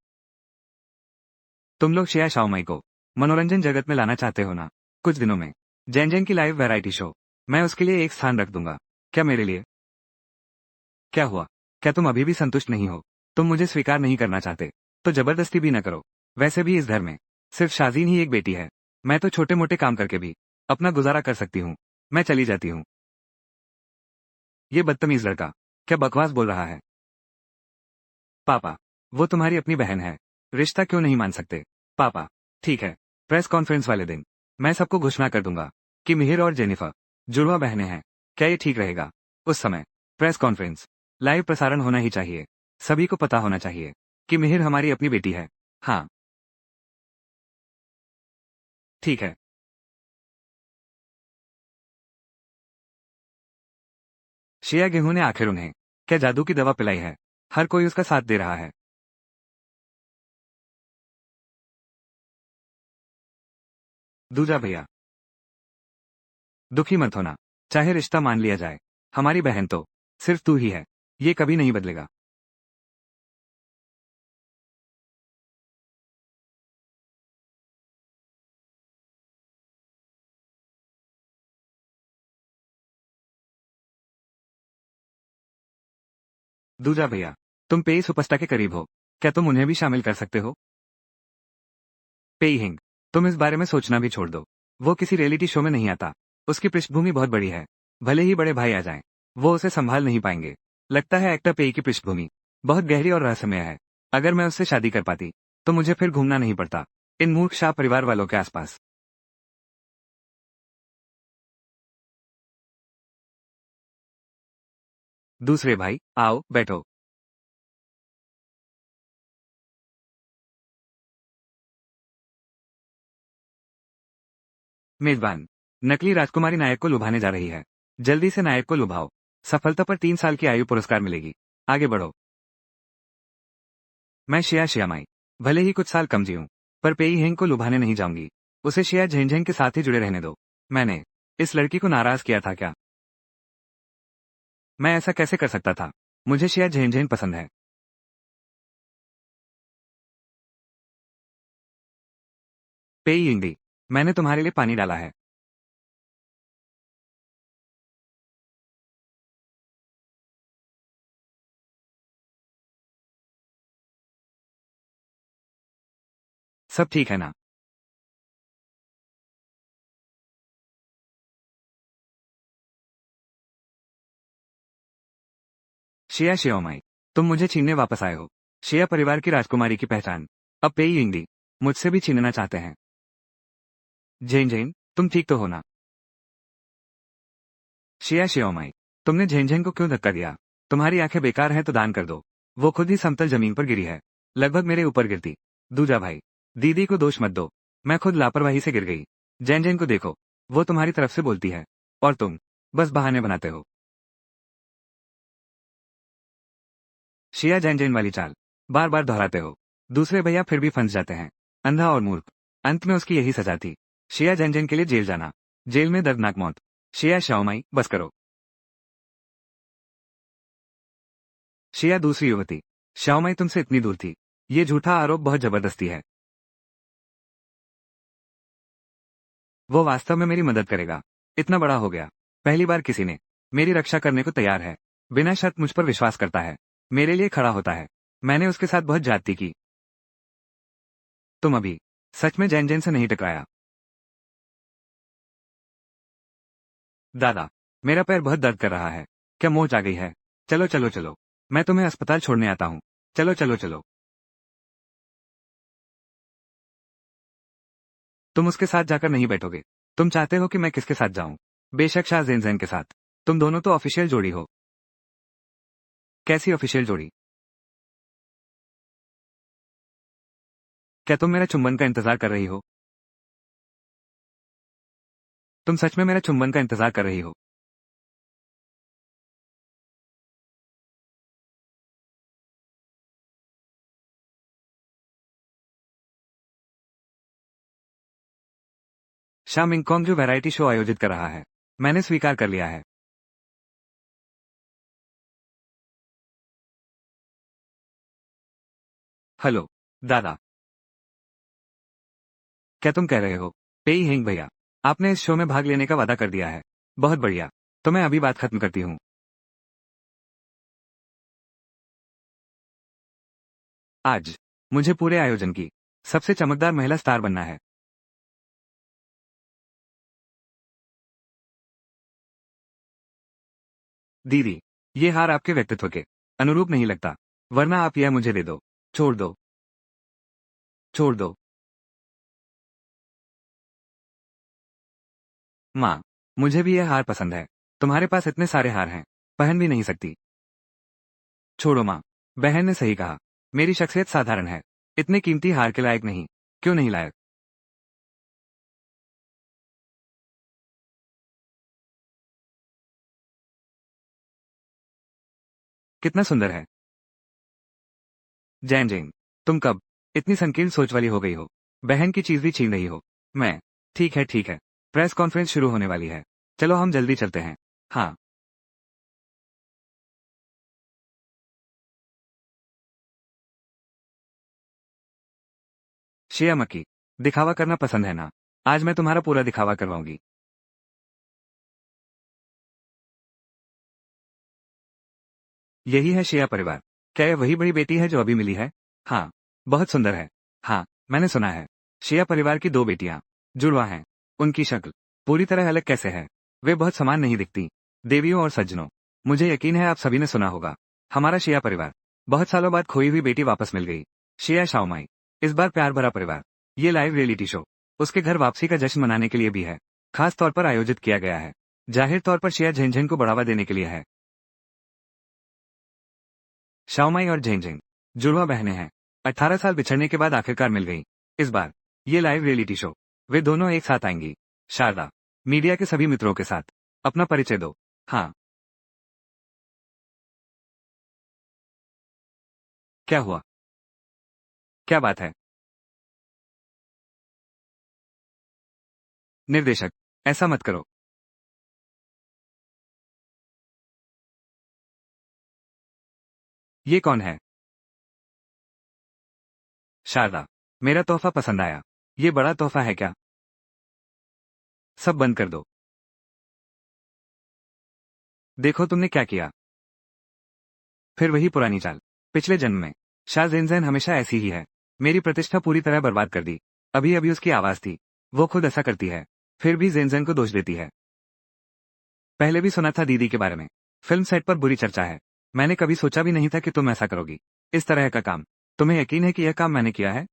तुम लोग शिया शाओमाई को मनोरंजन जगत में लाना चाहते हो ना? कुछ दिनों में जैन जैन की लाइव वैरायटी शो, मैं उसके लिए एक स्थान रख दूंगा। क्या मेरे लिए? क्या हुआ? क्या तुम अभी भी संतुष्ट नहीं हो? तुम मुझे स्वीकार नहीं करना चाहते तो जबरदस्ती भी न करो। वैसे भी इस घर में सिर्फ शाजीन ही एक बेटी है। मैं तो छोटे मोटे काम करके भी अपना गुजारा कर सकती हूँ। मैं चली जाती हूँ। ये बदतमीज लड़का क्या बकवास बोल रहा है? पापा, वो तुम्हारी अपनी बहन है। रिश्ता क्यों नहीं मान सकते? पापा, ठीक है, प्रेस कॉन्फ्रेंस वाले दिन मैं सबको घोषणा कर दूंगा कि मिहिर और जेनिफर जुड़वा बहनें हैं। क्या ये ठीक रहेगा? उस समय प्रेस कॉन्फ्रेंस लाइव प्रसारण होना ही चाहिए। सभी को पता होना चाहिए कि मिहिर हमारी अपनी बेटी है। हाँ, ठीक है। शिया गेहूं ने आखिर उन्हें क्या जादू की दवा पिलाई है? हर कोई उसका साथ दे रहा है। दूजा भैया, दुखी मत होना। चाहे रिश्ता मान लिया जाए, हमारी बहन तो सिर्फ तू ही है। ये कभी नहीं बदलेगा। दूजा भैया, तुम पेई सुपरस्टार के करीब हो। क्या तुम उन्हें भी शामिल कर सकते हो? पेई हिंग, तुम इस बारे में सोचना भी छोड़ दो। वो किसी रियलिटी शो में नहीं आता। उसकी पृष्ठभूमि बहुत बड़ी है। भले ही बड़े भाई आ जाएं, वो उसे संभाल नहीं पाएंगे। लगता है एक्टर पेई की पृष्ठभूमि बहुत गहरी और रहस्यमय है। अगर मैं उससे शादी कर पाती तो मुझे फिर घूमना नहीं पड़ता इन मूर्ख शाह परिवार वालों के आसपास। दूसरे भाई, आओ बैठो। मेजबान, नकली राजकुमारी नायक को लुभाने जा रही है। जल्दी से नायक को लुभाओ। सफलता पर 3 साल की आयु पुरस्कार मिलेगी। आगे बढ़ो। मैं शिया शियामाई भले ही कुछ साल कम जीऊं, पर पेई हेंग को लुभाने नहीं जाऊंगी। उसे शिया झेंझेंग के साथ ही जुड़े रहने दो। मैंने इस लड़की को नाराज किया था क्या? मैं ऐसा कैसे कर सकता था? मुझे शिया झेंझेंग पसंद है। पेई इंगडी, मैंने तुम्हारे लिए पानी डाला है। सब ठीक है ना? शिया शियोमाई, तुम मुझे छीनने वापस आए हो। शिया परिवार की राजकुमारी की पहचान अब पेई इंगडी मुझसे भी छीनना चाहते हैं। झेंझेंग, तुम ठीक तो हो ना? शिया शियोमाई, तुमने झेंझेंग को क्यों धक्का दिया? तुम्हारी आंखें बेकार हैं तो दान कर दो। वो खुद ही समतल जमीन पर गिरी है, लगभग मेरे ऊपर गिरती। दूजा भाई, दीदी को दोष मत दो। मैं खुद लापरवाही से गिर गई। जैन को देखो, वो तुम्हारी तरफ से बोलती है और तुम बस बहाने बनाते हो। शिया जैन वाली चाल बार बार दोहराते हो। दूसरे भैया फिर भी फंस जाते हैं। अंधा और मूर्ख। अंत में उसकी यही सजा थी, शिया जैन के लिए जेल जाना। जेल में दर्दनाक मौत। शिया शाओमाई, बस करो। शिया दूसरी युवती, शाओमाई तुमसे इतनी दूर थी। ये झूठा आरोप बहुत जबरदस्ती है। वो वास्तव में मेरी मदद करेगा। इतना बड़ा हो गया, पहली बार किसी ने मेरी रक्षा करने को तैयार है। बिना शर्त मुझ पर विश्वास करता है, मेरे लिए खड़ा होता है। मैंने उसके साथ बहुत ज्यादती की। तुम अभी सच में जैन से नहीं टकराया? दादा, मेरा पैर बहुत दर्द कर रहा है। क्या मोच आ गई है? चलो चलो चलो, मैं तुम्हें अस्पताल छोड़ने आता हूँ। चलो चलो चलो। तुम उसके साथ जाकर नहीं बैठोगे। तुम चाहते हो कि मैं किसके साथ जाऊं? बेशक शाह जैन के साथ। तुम दोनों तो ऑफिशियल जोड़ी हो। कैसी ऑफिशियल जोड़ी? क्या तुम मेरा चुंबन का इंतजार कर रही हो? तुम सच में मेरा चुंबन का इंतजार कर रही हो? शाह मिंगकॉन्ग जो वैरायटी शो आयोजित कर रहा है, मैंने स्वीकार कर लिया है। हेलो दादा, क्या तुम कह रहे हो? पेई हिंग भैया, आपने इस शो में भाग लेने का वादा कर दिया है। बहुत बढ़िया। तो मैं अभी बात खत्म करती हूँ। आज मुझे पूरे आयोजन की सबसे चमकदार महिला स्टार बनना है। दीदी, ये हार आपके व्यक्तित्व के अनुरूप नहीं लगता, वरना आप यह मुझे दे दो। छोड़ दो, छोड़ दो। माँ, मुझे भी यह हार पसंद है। तुम्हारे पास इतने सारे हार हैं, पहन भी नहीं सकती। छोड़ो माँ, बहन ने सही कहा। मेरी शख्सियत साधारण है, इतने कीमती हार के लायक नहीं। क्यों नहीं लायक? कितना सुंदर है। जैन जैन, तुम कब इतनी संकीर्ण सोच वाली हो गई हो? बहन की चीज भी छीन रही हो। मैं। ठीक है, ठीक है। प्रेस कॉन्फ्रेंस शुरू होने वाली है। चलो हम जल्दी चलते हैं। हाँ। शिया मक्की, दिखावा करना पसंद है ना? आज मैं तुम्हारा पूरा दिखावा करवाऊंगी। यही है शिया परिवार। क्या यह वही बड़ी बेटी है जो अभी मिली है? हाँ। बहुत सुंदर है। हाँ, मैंने सुना है। शिया परिवार की दो बेटियां जुड़वा हैं। उनकी शक्ल पूरी तरह अलग कैसे है? वे बहुत समान नहीं दिखती। देवियों और सज्जनों, मुझे यकीन है आप सभी ने सुना होगा। हमारा शिया परिवार बहुत सालों बाद खोई हुई बेटी वापस मिल गई। शिया शाओमाई, इस बार प्यार भरा परिवार। ये लाइव रियलिटी शो उसके घर वापसी का जश्न मनाने के लिए भी है। खास तौर पर आयोजित किया गया है। जाहिर तौर पर शिया झेंझेन को बढ़ावा देने के लिए है। शाओमाई और झेंझेंग जुड़वा बहनें हैं। 18 साल बिछड़ने के बाद आखिरकार मिल गई। इस बार ये लाइव रियलिटी शो वे दोनों एक साथ आएंगी। शारदा, मीडिया के सभी मित्रों के साथ अपना परिचय दो। हाँ। क्या हुआ? क्या बात है? निर्देशक, ऐसा मत करो। ये कौन है? शारदा, मेरा तोहफा पसंद आया। ये बड़ा तोहफा है क्या? सब बंद कर दो। देखो तुमने क्या किया। फिर वही पुरानी चाल। पिछले जन्म में शाह जेनजेन हमेशा ऐसी ही है। मेरी प्रतिष्ठा पूरी तरह बर्बाद कर दी। अभी अभी उसकी आवाज थी। वो खुद ऐसा करती है, फिर भी जेनजेन को दोष देती है। पहले भी सुना था दीदी के बारे में। फिल्म सेट पर बुरी चर्चा है। मैंने कभी सोचा भी नहीं था कि तुम ऐसा करोगी। इस तरह का काम। तुम्हें यकीन है कि यह काम मैंने किया है?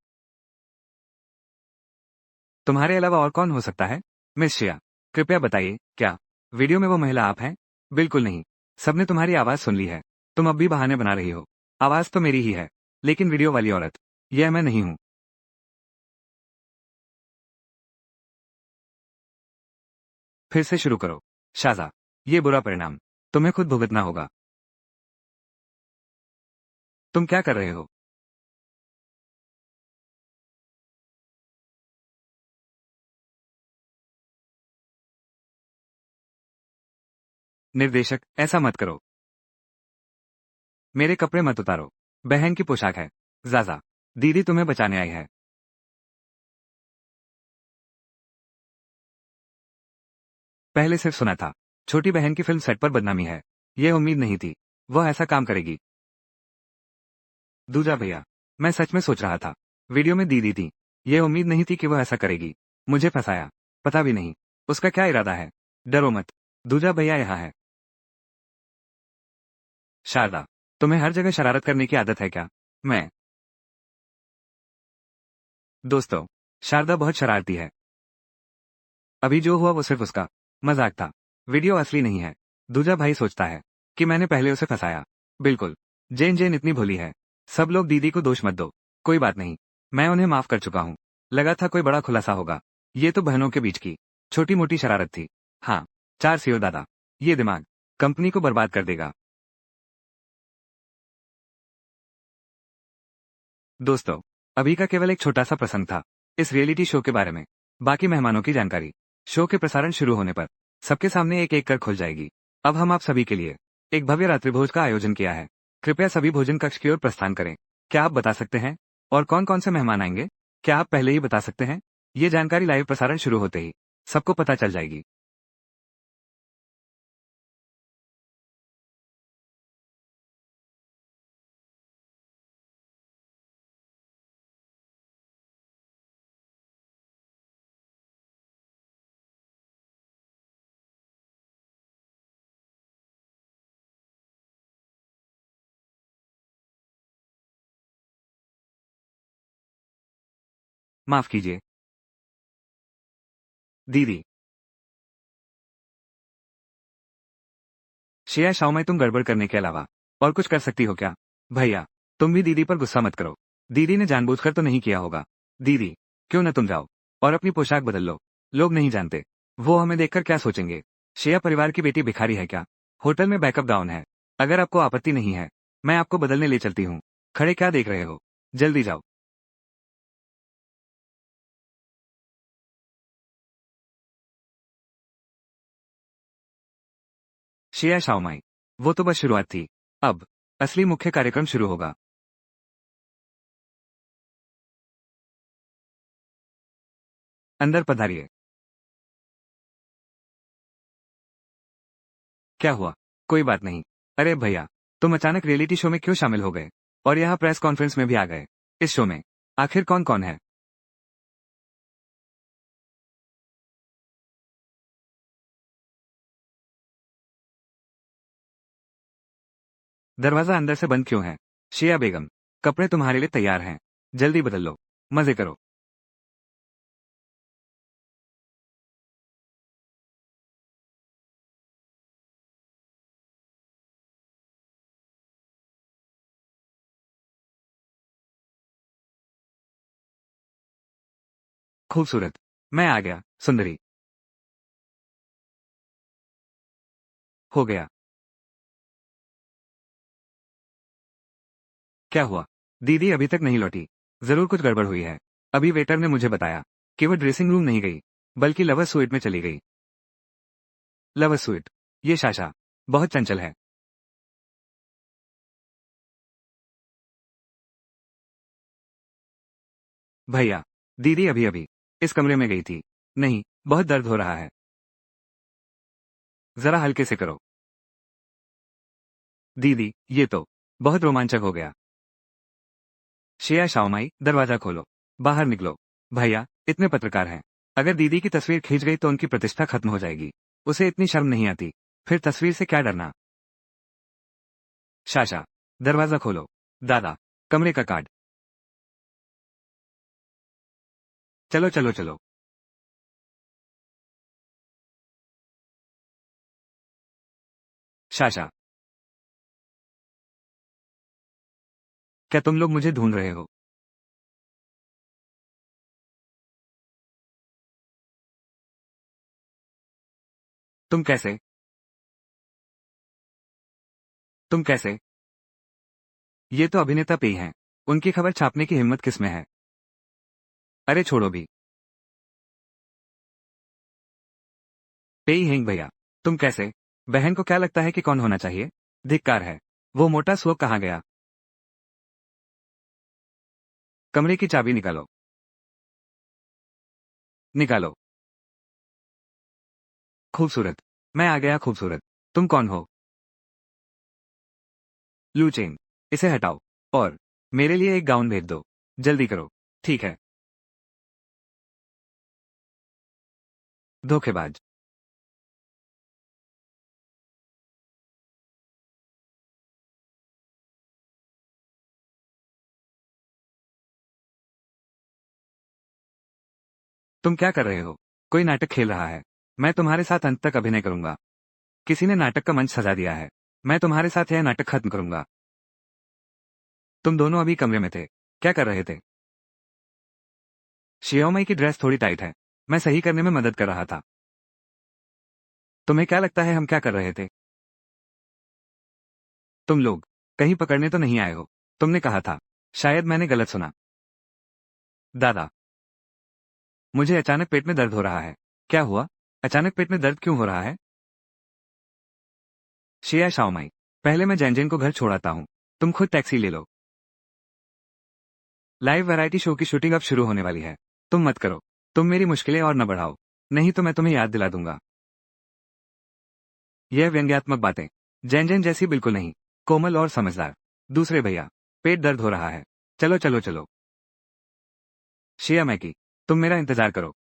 तुम्हारे अलावा और कौन हो सकता है? मिस शिया, कृपया बताइए, क्या वीडियो में वो महिला आप हैं? बिल्कुल नहीं। सबने तुम्हारी आवाज सुन ली है। तुम अब भी बहाने बना रही हो। आवाज तो मेरी ही है, लेकिन वीडियो वाली औरत, यह मैं नहीं हूं। फिर से शुरू करो। शाजा, ये बुरा परिणाम तुम्हें खुद भुगतना होगा। तुम क्या कर रहे हो? निर्देशक, ऐसा मत करो। मेरे कपड़े मत उतारो। बहन की पोशाक है। जाजा, दीदी तुम्हें बचाने आई है। पहले सिर्फ सुना था। छोटी बहन की फिल्म सेट पर बदनामी है। यह उम्मीद नहीं थी वह ऐसा काम करेगी। दूजा भैया, मैं सच में सोच रहा था। वीडियो में दीदी थी। यह उम्मीद नहीं थी कि वह ऐसा करेगी। मुझे फंसाया। पता भी नहीं उसका क्या इरादा है। डरो मत। दूजा भैया यहाँ है। शारदा, तुम्हें हर जगह शरारत करने की आदत है क्या? मैं। दोस्तों, शारदा बहुत शरारती है। अभी जो हुआ वो सिर्फ उसका मजाक था। वीडियो असली नहीं है। दूजा भाई सोचता है कि मैंने पहले उसे फंसाया। बिल्कुल। जेन जेन इतनी भोली है। सब लोग दीदी को दोष मत दो। कोई बात नहीं, मैं उन्हें माफ कर चुका हूँ। लगा था कोई बड़ा खुलासा होगा। ये तो बहनों के बीच की छोटी मोटी शरारत थी। हाँ। 4 सीओ दादा, ये दिमाग कंपनी को बर्बाद कर देगा। दोस्तों, अभी का केवल एक छोटा सा प्रसंग था इस रियलिटी शो के बारे में। बाकी मेहमानों की जानकारी शो के प्रसारण शुरू होने पर सबके सामने एक एक कर खुल जाएगी। अब हम आप सभी के लिए एक भव्य रात्रिभोज का आयोजन किया है। कृपया सभी भोजन कक्ष की ओर प्रस्थान करें। क्या आप बता सकते हैं और कौन कौन से मेहमान आएंगे? क्या आप पहले ही बता सकते हैं? ये जानकारी लाइव प्रसारण शुरू होते ही सबको पता चल जाएगी। माफ कीजिए। दीदी। श्रेया शाओमाई, तुम गड़बड़ करने के अलावा और कुछ कर सकती हो क्या? भैया, तुम भी दीदी पर गुस्सा मत करो। दीदी ने जानबूझकर तो नहीं किया होगा। दीदी, क्यों न तुम जाओ और अपनी पोशाक बदल लो। लोग नहीं जानते वो हमें देखकर क्या सोचेंगे। श्रेया परिवार की बेटी भिखारी है क्या? होटल में बैकअप गाउन है। अगर आपको आपत्ति नहीं है, मैं आपको बदलने ले चलती हूँ। खड़े क्या देख रहे हो? जल्दी जाओ। श्रेया शाओमाई, वो तो बस शुरुआत थी। अब असली मुख्य कार्यक्रम शुरू होगा। अंदर पधारिए। क्या हुआ? कोई बात नहीं। अरे भैया, तुम अचानक रियलिटी शो में क्यों शामिल हो गए? और यहाँ प्रेस कॉन्फ्रेंस में भी आ गए। इस शो में आखिर कौन कौन है? दरवाजा अंदर से बंद क्यों है? शिया बेगम, कपड़े तुम्हारे लिए तैयार हैं। जल्दी बदल लो। मजे करो। खूबसूरत। मैं आ गया, सुंदरी। हो गया। क्या हुआ? दीदी अभी तक नहीं लौटी। जरूर कुछ गड़बड़ हुई है। अभी वेटर ने मुझे बताया कि वो ड्रेसिंग रूम नहीं गई, बल्कि लवर स्वीट में चली गई। Lover sweet? ये शाशा बहुत चंचल है। भैया, दीदी अभी अभी इस कमरे में गई थी। नहीं, बहुत दर्द हो रहा है। जरा हल्के से करो। दीदी, ये तो बहुत रोमांचक हो गया। श्रेया शाओमाई, दरवाजा खोलो। बाहर निकलो। भैया, इतने पत्रकार हैं। अगर दीदी की तस्वीर खींच गई तो उनकी प्रतिष्ठा खत्म हो जाएगी। उसे इतनी शर्म नहीं आती। फिर तस्वीर से क्या डरना? शाशा, दरवाजा खोलो। दादा, कमरे का कार्ड। चलो चलो चलो। शाशा, क्या तुम लोग मुझे ढूंढ रहे हो? तुम कैसे? तुम कैसे? ये तो अभिनेता पे ही हैं। उनकी खबर छापने की हिम्मत किसमें है? अरे छोड़ो भी। पे ही हैं भैया। तुम कैसे? बहन को क्या लगता है कि कौन होना चाहिए? धिक्कार है। वो मोटा सुअ कहाँ गया? कमरे की चाबी निकालो। निकालो। खूबसूरत। मैं आ गया खूबसूरत। तुम कौन हो? लूचेन। इसे हटाओ। और मेरे लिए एक गाउन भेज दो। जल्दी करो। ठीक है। धोखेबाज। तुम क्या कर रहे हो? कोई नाटक खेल रहा है। मैं तुम्हारे साथ अंत तक अभिनय करूंगा। किसी ने नाटक का मंच सजा दिया है। मैं तुम्हारे साथ यह नाटक खत्म करूंगा। तुम दोनों अभी कमरे में थे। क्या कर रहे थे? शियोमई की ड्रेस थोड़ी टाइट है। मैं सही करने में मदद कर रहा था। तुम्हें क्या लगता है हम क्या कर रहे थे? तुम लोग कहीं पकड़ने तो नहीं आए हो? तुमने कहा था। शायद मैंने गलत सुना। दादा, मुझे अचानक पेट में दर्द हो रहा है। क्या हुआ? अचानक पेट में दर्द क्यों हो रहा है? शिया शाओमाई, पहले मैं जैनजिन को घर छोड़ाता हूँ। तुम खुद टैक्सी ले लो। लाइव वैरायटी शो की शूटिंग अब शुरू होने वाली है। तुम मत करो। तुम मेरी मुश्किलें और न बढ़ाओ। नहीं तो मैं तुम्हें याद दिला दूंगा। यह व्यंग्यात्मक बातें जैनजैन जैसी बिल्कुल नहीं। कोमल और समझदार। दूसरे भैया, पेट दर्द हो रहा है। चलो चलो चलो। शिया मैकी, तुम मेरा इंतजार करो।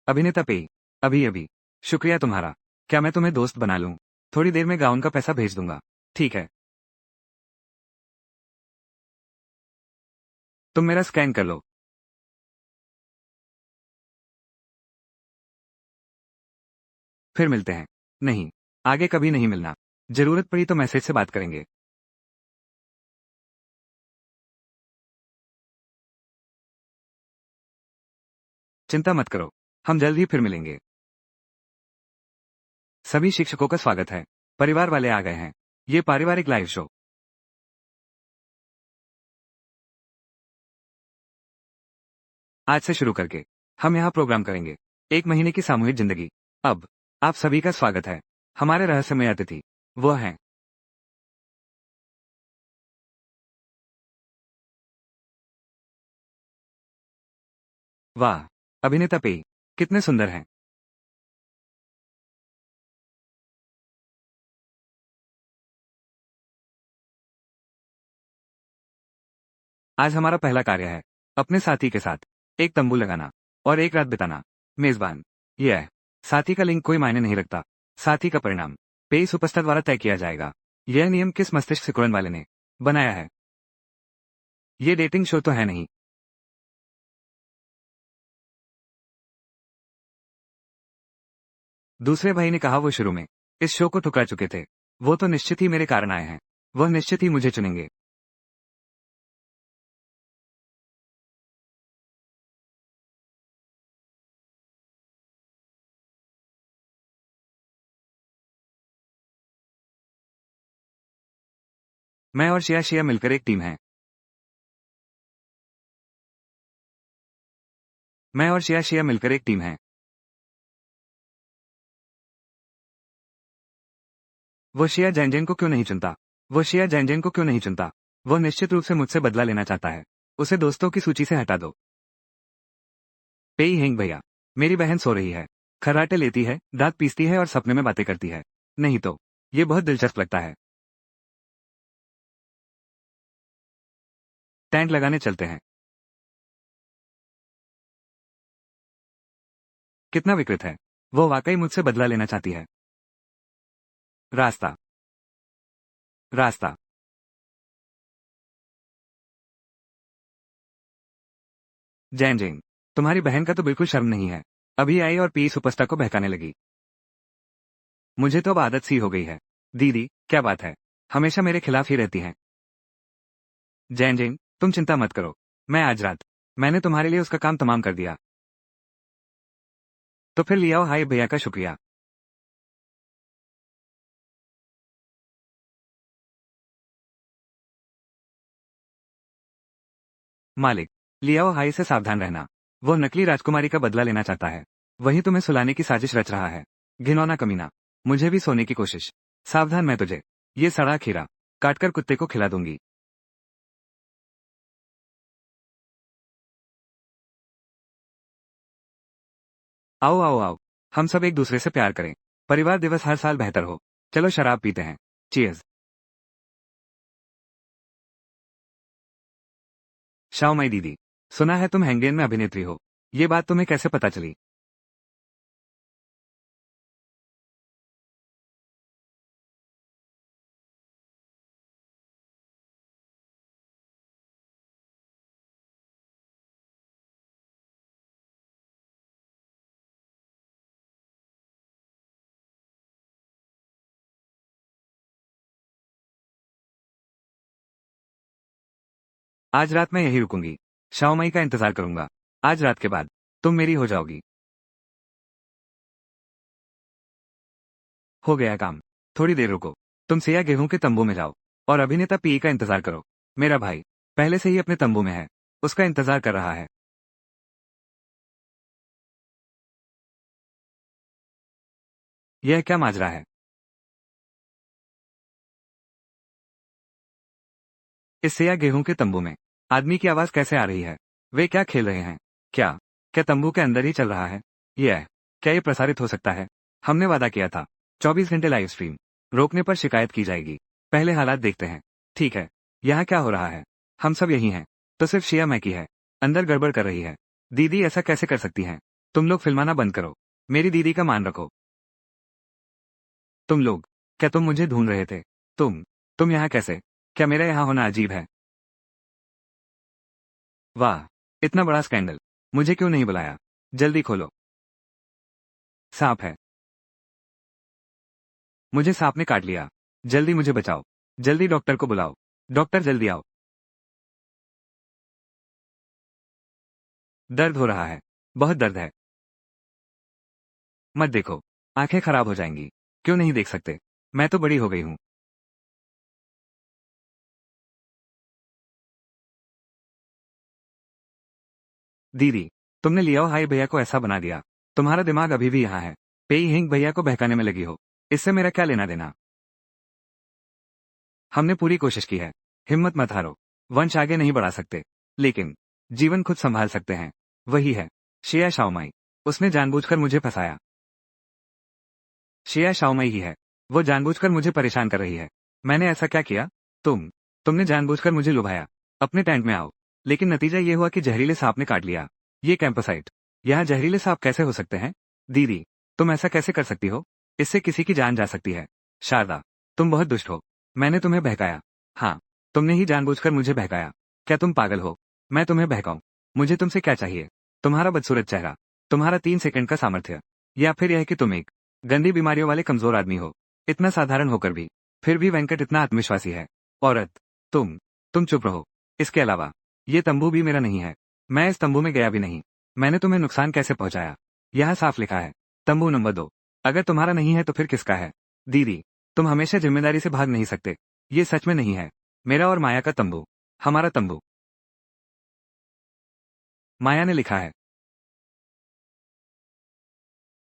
अभिनेता पे। अभी अभी। शुक्रिया तुम्हारा। क्या मैं तुम्हें दोस्त बना लूं? थोड़ी देर में गाउन का पैसा भेज दूंगा। ठीक है, तुम मेरा स्कैन कर लो। फिर मिलते हैं। नहीं, आगे कभी नहीं मिलना। जरूरत पड़ी तो मैसेज से बात करेंगे। चिंता मत करो, हम जल्द ही फिर मिलेंगे। सभी शिक्षकों का स्वागत है। परिवार वाले आ गए हैं। ये पारिवारिक लाइव शो। आज से शुरू करके हम यहाँ प्रोग्राम करेंगे। 1 महीने की सामूहिक जिंदगी। अब आप सभी का स्वागत है। हमारे रहस्यमय अतिथि वो हैं। वाह, अभिनेता पेई कितने सुंदर हैं। आज हमारा पहला कार्य है अपने साथी के साथ एक तंबू लगाना और एक रात बिताना। मेजबान यह साथी का लिंक कोई मायने नहीं रखता। साथी का परिणाम पेई सुपरस्टार द्वारा तय किया जाएगा। यह नियम किस मस्तिष्क सिकुड़न वाले ने बनाया है? ये डेटिंग शो तो है नहीं। दूसरे भाई ने कहा वो शुरू में इस शो को ठुकरा चुके थे। वो तो निश्चित ही मेरे कारण आए हैं। वह निश्चित ही मुझे चुनेंगे। मैं और शिया शिया मिलकर एक टीम है। मैं और शिया शिया मिलकर एक टीम है। वो शिया जैनजैन को क्यों नहीं चुनता? वो शिया जैनजैन को क्यों नहीं चुनता? वो निश्चित रूप से मुझसे बदला लेना चाहता है। उसे दोस्तों की सूची से हटा दो। पेई हेंग भैया, मेरी बहन सो रही है, खर्राटे लेती है, दांत पीसती है और सपने में बातें करती है। नहीं तो ये बहुत दिलचस्प लगता है। टेंट लगाने चलते हैं। कितना विकृत है। वो वाकई मुझसे बदला लेना चाहती है। रास्ता रास्ता जैन जैन, तुम्हारी बहन का तो बिल्कुल शर्म नहीं है। अभी आई और पी सुपरस्टार को बहकाने लगी। मुझे तो अब आदत सी हो गई है। दीदी क्या बात है, हमेशा मेरे खिलाफ ही रहती हैं। जैन जैन, तुम चिंता मत करो। मैं आज रात मैंने तुम्हारे लिए उसका काम तमाम कर दिया। तो फिर लियाओ हाय भैया का शुक्रिया। मालिक, लियाओ हाई से सावधान रहना। वो नकली राजकुमारी का बदला लेना चाहता है। वही तुम्हें सुलाने की साजिश रच रहा है। घिनौना कमीना। मुझे भी सोने की कोशिश। सावधान, मैं तुझे ये सड़ा खीरा काटकर कुत्ते को खिला दूंगी। आओ आओ आओ, हम सब एक दूसरे से प्यार करें। परिवार दिवस हर साल बेहतर हो। चलो शराब पीते हैं। चीयर्स। शाओमाई दीदी, सुना है तुम हैंगेन में अभिनेत्री हो। ये बात तुम्हें कैसे पता चली? आज रात मैं यही रुकूंगी। शाओमाई का इंतजार करूंगा। आज रात के बाद तुम मेरी हो जाओगी। हो गया काम। थोड़ी देर रुको। तुम सिया गेहूं के तंबू में जाओ और अभिनेता पी का इंतजार करो। मेरा भाई पहले से ही अपने तंबू में है। उसका इंतजार कर रहा है। यह क्या माजरा है? इस सिया गेहूं के तंबू में आदमी की आवाज कैसे आ रही है? वे क्या खेल रहे हैं? क्या क्या तंबू के अंदर ही चल रहा है? यह क्या ये प्रसारित हो सकता है? हमने वादा किया था 24 घंटे लाइव स्ट्रीम। रोकने पर शिकायत की जाएगी। पहले हालात देखते हैं। ठीक है, यहाँ क्या हो रहा है? हम सब यही हैं। तो सिर्फ शिया मैकी है अंदर गड़बड़ कर रही है। दीदी ऐसा कैसे कर सकती हैं? तुम लोग फिल्माना बंद करो। मेरी दीदी का मान रखो। तुम लोग क्या तुम मुझे ढूंढ रहे थे? तुम यहाँ कैसे? क्या मेरा यहाँ होना अजीब है? वाह, इतना बड़ा स्कैंडल। मुझे क्यों नहीं बुलाया? जल्दी खोलो। सांप है। मुझे सांप ने काट लिया। जल्दी मुझे बचाओ। जल्दी डॉक्टर को बुलाओ। डॉक्टर जल्दी आओ। दर्द हो रहा है। बहुत दर्द है। मत देखो। आंखें खराब हो जाएंगी। क्यों नहीं देख सकते? मैं तो बड़ी हो गई हूँ। दीदी, तुमने लियाओ हाई भैया को ऐसा बना दिया। तुम्हारा दिमाग अभी भी यहाँ है। पेई हिंग भैया को बहकाने में लगी हो। इससे मेरा क्या लेना देना? हमने पूरी कोशिश की है। हिम्मत मत हारो। वंश आगे नहीं बढ़ा सकते, लेकिन जीवन खुद संभाल सकते हैं। वही है श्रेया शाओमाई। उसने जानबूझकर मुझे फंसाया। श्रेया शाओमाई ही है। वो जानबूझकर मुझे परेशान कर रही है। मैंने ऐसा क्या किया? तुमने जानबूझकर मुझे लुभाया। अपने टेंट में आओ। लेकिन नतीजा ये हुआ कि जहरीले सांप ने काट लिया। ये कैंपसाइट। यहाँ जहरीले सांप कैसे हो सकते हैं? दीदी, तुम ऐसा कैसे कर सकती हो? इससे किसी की जान जा सकती है। शारदा, तुम बहुत दुष्ट हो। मैंने तुम्हें बहकाया। हाँ, तुमने ही जानबूझकर मुझे बहकाया। क्या तुम पागल हो? मैं तुम्हें बहकाऊं? मुझे तुमसे क्या चाहिए? तुम्हारा बदसूरत चेहरा, तुम्हारा 3 सेकंड का सामर्थ्य, या फिर यह कि तुम एक गंदी बीमारियों वाले कमजोर आदमी हो। इतना साधारण होकर भी फिर भी वेंकट इतना आत्मविश्वासी है। औरत, तुम चुप रहो। इसके अलावा ये तंबू भी मेरा नहीं है। मैं इस तंबू में गया भी नहीं। मैंने तुम्हें नुकसान कैसे पहुंचाया? यह साफ लिखा है, तंबू नंबर 2। अगर तुम्हारा नहीं है तो फिर किसका है? दीदी, तुम हमेशा जिम्मेदारी से भाग नहीं सकते। ये सच में नहीं है। मेरा और माया का तंबू। हमारा तंबू। माया ने लिखा है।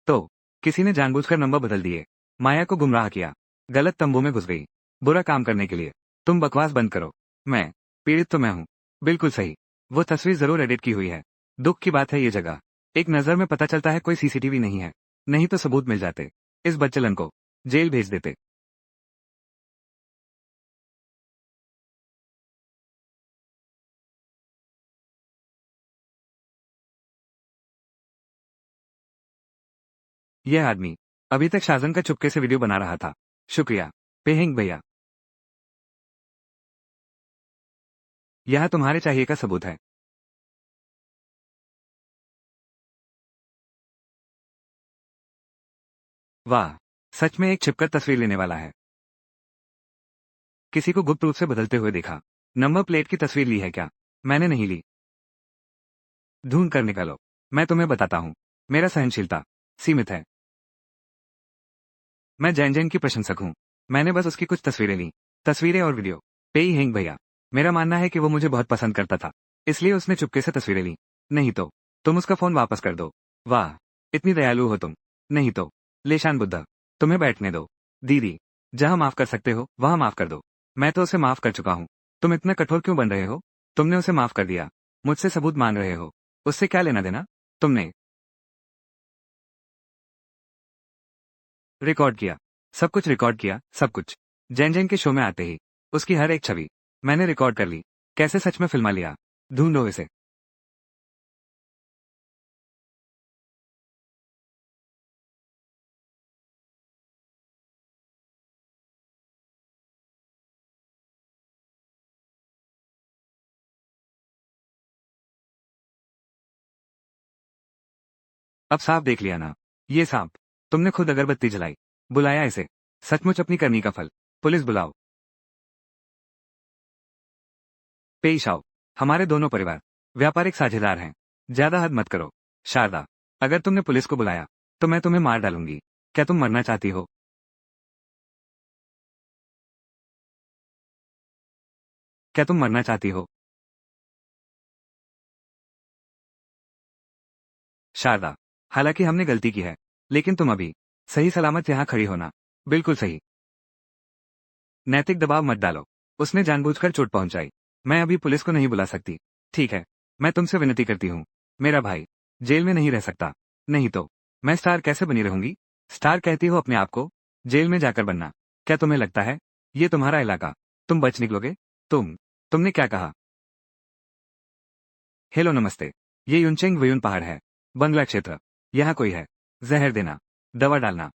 तो किसी ने जानबूझकर नंबर बदल दिए। माया को गुमराह किया। गलत तंबू में घुस गई। बुरा काम करने के लिए। तुम बकवास बंद करो। मैं पीड़ित तो मैं हूं। बिल्कुल सही। वो तस्वीर जरूर एडिट की हुई है। दुख की बात है ये जगह। एक नजर में पता चलता है कोई सीसीटीवी नहीं है। नहीं तो सबूत मिल जाते। इस बच्चलन को जेल भेज देते। यह आदमी अभी तक शाजन का चुपके से वीडियो बना रहा था। शुक्रिया पेहिंग भैया। यह तुम्हारे चाहिए का सबूत है। वाह, सच में एक छिपकर तस्वीर लेने वाला है। किसी को गुप्त रूप से बदलते हुए देखा। नंबर प्लेट की तस्वीर ली है क्या? मैंने नहीं ली। ढूंढ कर निकालो। मैं तुम्हें बताता हूँ। मेरा सहनशीलता सीमित है। मैं जैन जैन की प्रशंसक हूँ। मैंने बस उसकी कुछ तस्वीरें ली। तस्वीरें और वीडियो। पेई हेंग भैया, मेरा मानना है कि वो मुझे बहुत पसंद करता था, इसलिए उसने चुपके से तस्वीरें ली। नहीं तो तुम उसका फोन वापस कर दो। वाह, इतनी दयालु हो तुम। नहीं तो लेशान बुद्धा, तुम्हें बैठने दो। दीदी, जहां माफ कर सकते हो वहां माफ कर दो। मैं तो उसे माफ कर चुका हूं। तुम इतना कठोर क्यों बन रहे हो? तुमने उसे माफ कर दिया, मुझसे सबूत मांग रहे हो। उससे क्या लेना देना? तुमने रिकॉर्ड किया। सब कुछ रिकॉर्ड किया, सब कुछ। जैन जैन के शो में आते ही उसकी हर एक छवि मैंने रिकॉर्ड कर ली। कैसे सच में फिल्मा लिया। ढूंढो इसे। अब साफ देख लिया ना? ये सांप। तुमने खुद अगरबत्ती जलाई। बुलाया इसे। सचमुच अपनी करनी का फल। पुलिस बुलाओ। पेश आओ। हमारे दोनों परिवार व्यापारिक साझेदार हैं। ज्यादा हद मत करो। शारदा, अगर तुमने पुलिस को बुलाया तो मैं तुम्हें मार डालूंगी। क्या तुम मरना चाहती हो? क्या तुम मरना चाहती हो? शारदा, हालांकि हमने गलती की है, लेकिन तुम अभी सही सलामत यहाँ खड़ी होना बिल्कुल सही। नैतिक दबाव मत डालो। उसने जानबूझकर चोट पहुंचाई। मैं अभी पुलिस को नहीं बुला सकती। ठीक है, मैं तुमसे विनती करती हूँ। मेरा भाई जेल में नहीं रह सकता। नहीं तो मैं स्टार कैसे बनी रहूंगी? स्टार कहती हो अपने आप को? जेल में जाकर बनना। क्या तुम्हें लगता है ये तुम्हारा इलाका? तुम बच निकलोगे? तुमने क्या कहा? हेलो नमस्ते। ये युनचेंग व्यून पहाड़ है। बंगला क्षेत्र। यहाँ कोई है? जहर देना, दवा डालना।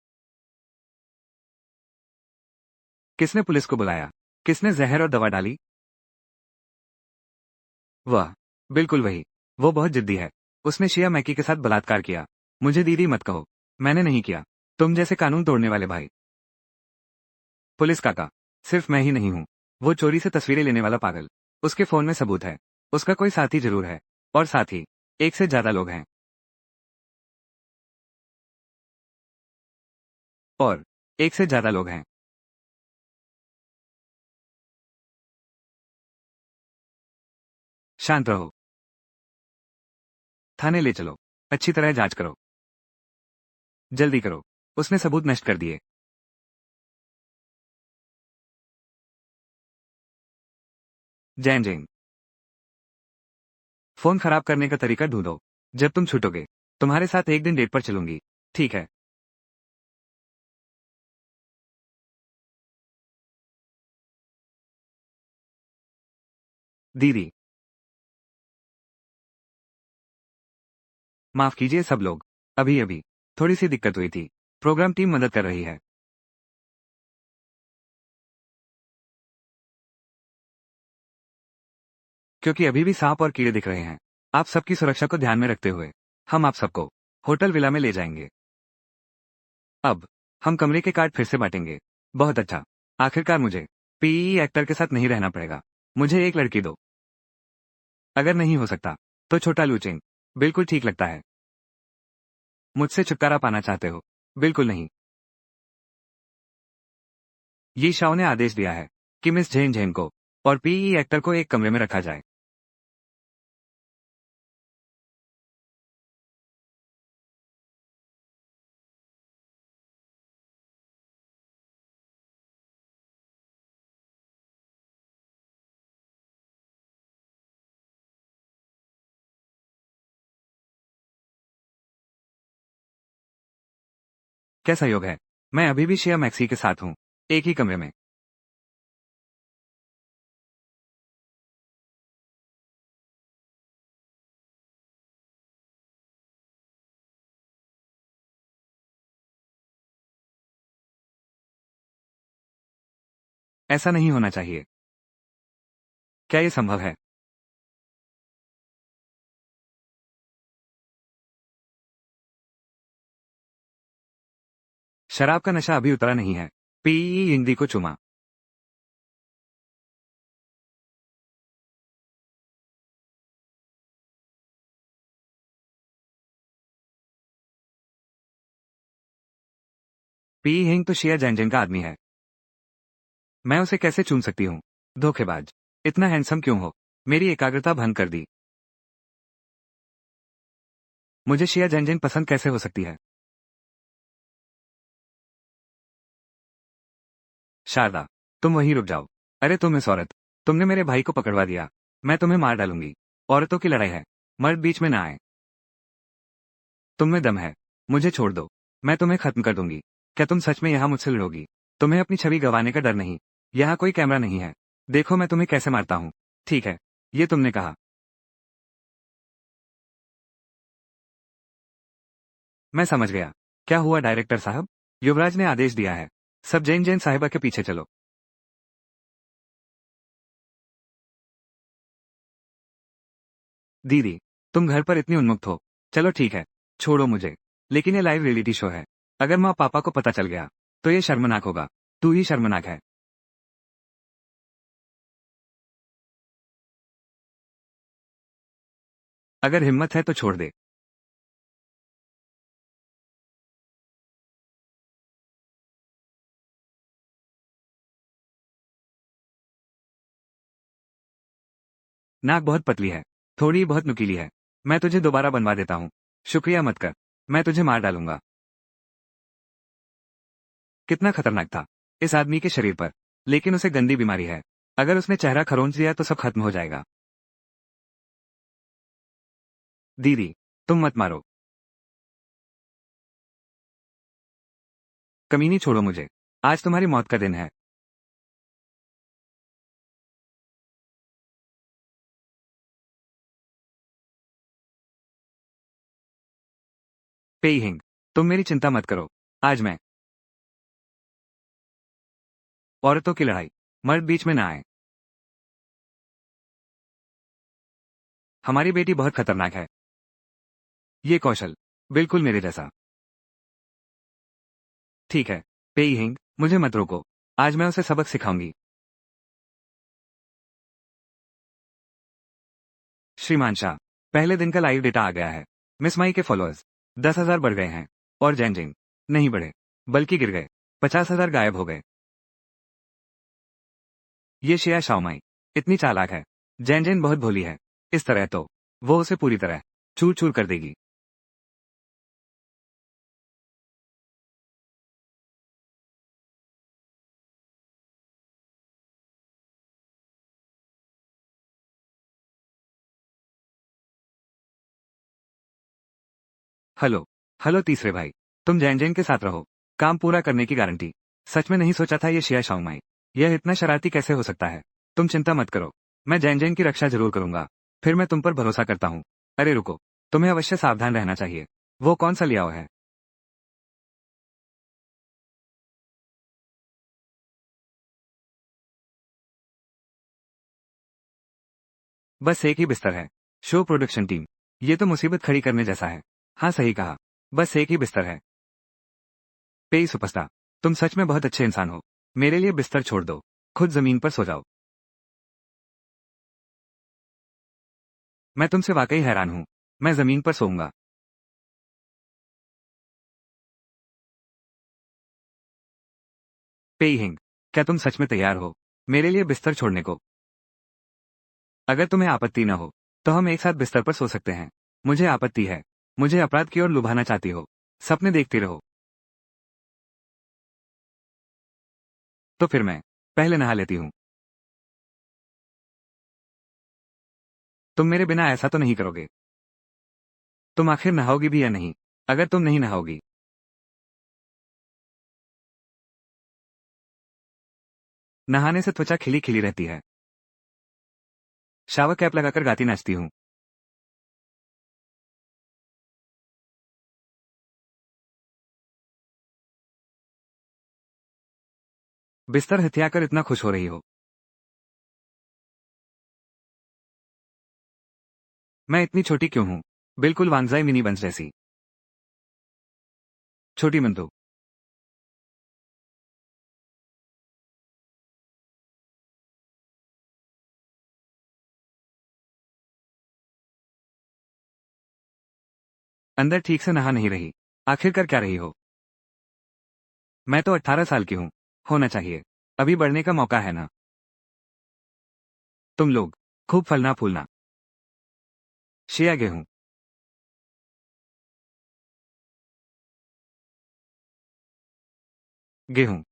किसने पुलिस को बुलाया? किसने जहर और दवा डाली? वह। बिल्कुल वही। वो बहुत जिद्दी है। उसने शिया मैकी के साथ बलात्कार किया। मुझे दीदी मत कहो। मैंने नहीं किया। तुम जैसे कानून तोड़ने वाले भाई। पुलिस काका। सिर्फ मैं ही नहीं हूँ। वो चोरी से तस्वीरें लेने वाला पागल। उसके फोन में सबूत है। उसका कोई साथी जरूर है। और साथी। एक से ज्यादा लोग हैं। और। एक से ज्यादा लोग हैं। शांत रहो। थाने ले चलो। अच्छी तरह जांच करो। जल्दी करो। उसने सबूत नष्ट कर दिए। जैन जैन। फोन खराब करने का तरीका ढूंढो। जब तुम छूटोगे। तुम्हारे साथ एक दिन डेट पर चलूंगी। ठीक है। दीदी। माफ कीजिए सब लोग। अभी अभी। थोड़ी सी दिक्कत हुई थी। प्रोग्राम टीम मदद कर रही है। क्योंकि अभी भी सांप और कीड़े दिख रहे हैं। आप सबकी सुरक्षा को ध्यान में रखते हुए। हम आप सबको। होटल विला में ले जाएंगे। अब। हम कमरे के कार्ड फिर से बांटेंगे। बहुत अच्छा। आखिरकार मुझे। पीई एक्टर के साथ नहीं रहना पड़ेगा। मुझे एक लड़की दो। अगर नहीं हो सकता। तो छोटा लूचेंग। बिल्कुल ठीक लगता है। मुझसे छुटकारा पाना चाहते हो? बिल्कुल नहीं। ये शाओ ने आदेश दिया है। कि मिस झेन झेन को। और पीई एक्टर को एक कमरे में रखा जाए। कैसा योग है? मैं अभी भी शिया मैक्सी के साथ हूँ। एक ही कमरे में। ऐसा नहीं होना चाहिए। क्या ये संभव है? शराब का नशा अभी उतरा नहीं है। पीई हिंदी को चुमा। पीई हिंग तो शिया जैनजैन का आदमी है। मैं उसे कैसे चूम सकती हूँ? धोखेबाज। इतना हैंडसम क्यों हो? मेरी एकाग्रता भंग कर दी। मुझे शिया जैनजैन पसंद कैसे हो सकती है? शारदा। तुम वहीं रुक जाओ। अरे तुम इस औरत। तुमने मेरे भाई को पकड़वा दिया। मैं तुम्हें मार डालूंगी। औरतों की लड़ाई है। मर्द बीच में ना आए। तुम में दम है। मुझे छोड़ दो। मैं तुम्हें खत्म कर दूंगी। क्या तुम सच में यहाँ मुझसे लड़ोगी? तुम्हें अपनी छवि गंवाने का डर नहीं। यहाँ कोई कैमरा नहीं है। देखो मैं तुम्हें कैसे मारता हूँ। ठीक है। ये तुमने कहा। मैं समझ गया। क्या हुआ डायरेक्टर साहब? युवराज ने आदेश दिया है। सब जैन जैन साहिबा के पीछे चलो। दीदी। तुम घर पर इतनी उन्मुक्त हो। चलो ठीक है। छोड़ो मुझे। लेकिन ये लाइव रियलिटी शो है। अगर माँ पापा को पता चल गया। तो ये शर्मनाक होगा। तू ही शर्मनाक है। अगर हिम्मत है तो छोड़ दे। नाक बहुत पतली है। थोड़ी बहुत नुकीली है। मैं तुझे दोबारा बनवा देता हूँ। शुक्रिया मत कर। मैं तुझे मार डालूंगा। कितना खतरनाक था। इस आदमी के शरीर पर। लेकिन उसे गंदी बीमारी है। अगर उसने चेहरा खरोंच दिया तो सब खत्म हो जाएगा। दीदी। तुम मत मारो। कमीनी छोड़ो मुझे। आज तुम्हारी मौत का दिन है। पेई हिंग। तुम मेरी चिंता मत करो। आज मैं। औरतों की लड़ाई, मर्द बीच में ना आए। हमारी बेटी बहुत खतरनाक है। ये कौशल, बिल्कुल मेरे जैसा। ठीक है, पेई हिंग, मुझे मत रोको। आज मैं उसे सबक सिखाऊंगी। श्रीमान शाह, पहले दिन का लाइव डेटा आ गया है। मिस माई के फॉलोअर्स 10,000 बढ़ गए हैं और जैनजिंग नहीं बढ़े, बल्कि गिर गए। 50,000 गायब हो गए। ये शिया शाओमाई इतनी चालाक है। जैनजिन बहुत भोली है। इस तरह तो वो उसे पूरी तरह चूर चूर कर देगी। हेलो, हेलो तीसरे भाई, तुम जैनजिन के साथ रहो। काम पूरा करने की गारंटी। सच में नहीं सोचा था ये शिया शाओमाई यह इतना शरारती कैसे हो सकता है। तुम चिंता मत करो, मैं जैनजिन की रक्षा जरूर करूंगा। फिर मैं तुम पर भरोसा करता हूँ। अरे रुको, तुम्हें अवश्य सावधान रहना चाहिए। वो कौन सा लियाओ है? बस एक ही बिस्तर है। शो प्रोडक्शन टीम, ये तो मुसीबत खड़ी करने जैसा है। हाँ सही कहा, बस एक ही बिस्तर है। पेई सुपरस्टार, तुम सच में बहुत अच्छे इंसान हो। मेरे लिए बिस्तर छोड़ दो, खुद जमीन पर सो जाओ। मैं तुमसे वाकई हैरान हूँ। मैं जमीन पर सोऊंगा। पेई हिंग, क्या तुम सच में तैयार हो मेरे लिए बिस्तर छोड़ने को? अगर तुम्हें आपत्ति न हो तो हम एक साथ बिस्तर पर सो सकते हैं। मुझे आपत्ति है। मुझे अपराध की ओर लुभाना चाहती हो। सपने देखती रहो। तो फिर मैं पहले नहा लेती हूँ। तुम मेरे बिना ऐसा तो नहीं करोगे? तुम आखिर नहाओगी भी या नहीं? अगर तुम नहीं नहाओगी, नहाने से त्वचा खिली खिली रहती है। शावर कैप लगाकर गाती नाचती हूँ। बिस्तर हथियाकर इतना खुश हो रही हो। मैं इतनी छोटी क्यों हूँ? बिल्कुल वांगजाई मिनी बंस जैसी। छोटी मंतु, अंदर ठीक से नहा नहीं रही। आखिर कर क्या रही हो? मैं तो 18 साल की हूँ। होना चाहिए। अभी बढ़ने का मौका है ना। तुम लोग खूब फलना फूलना। शिया गेहूं, गेहूं,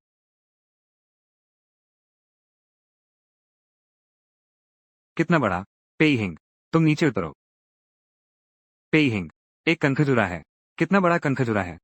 कितना बड़ा? पेई हिंग, तुम नीचे उतरो। पेई हिंग, एक कनखजुरा है। कितना बड़ा कनखजुरा है?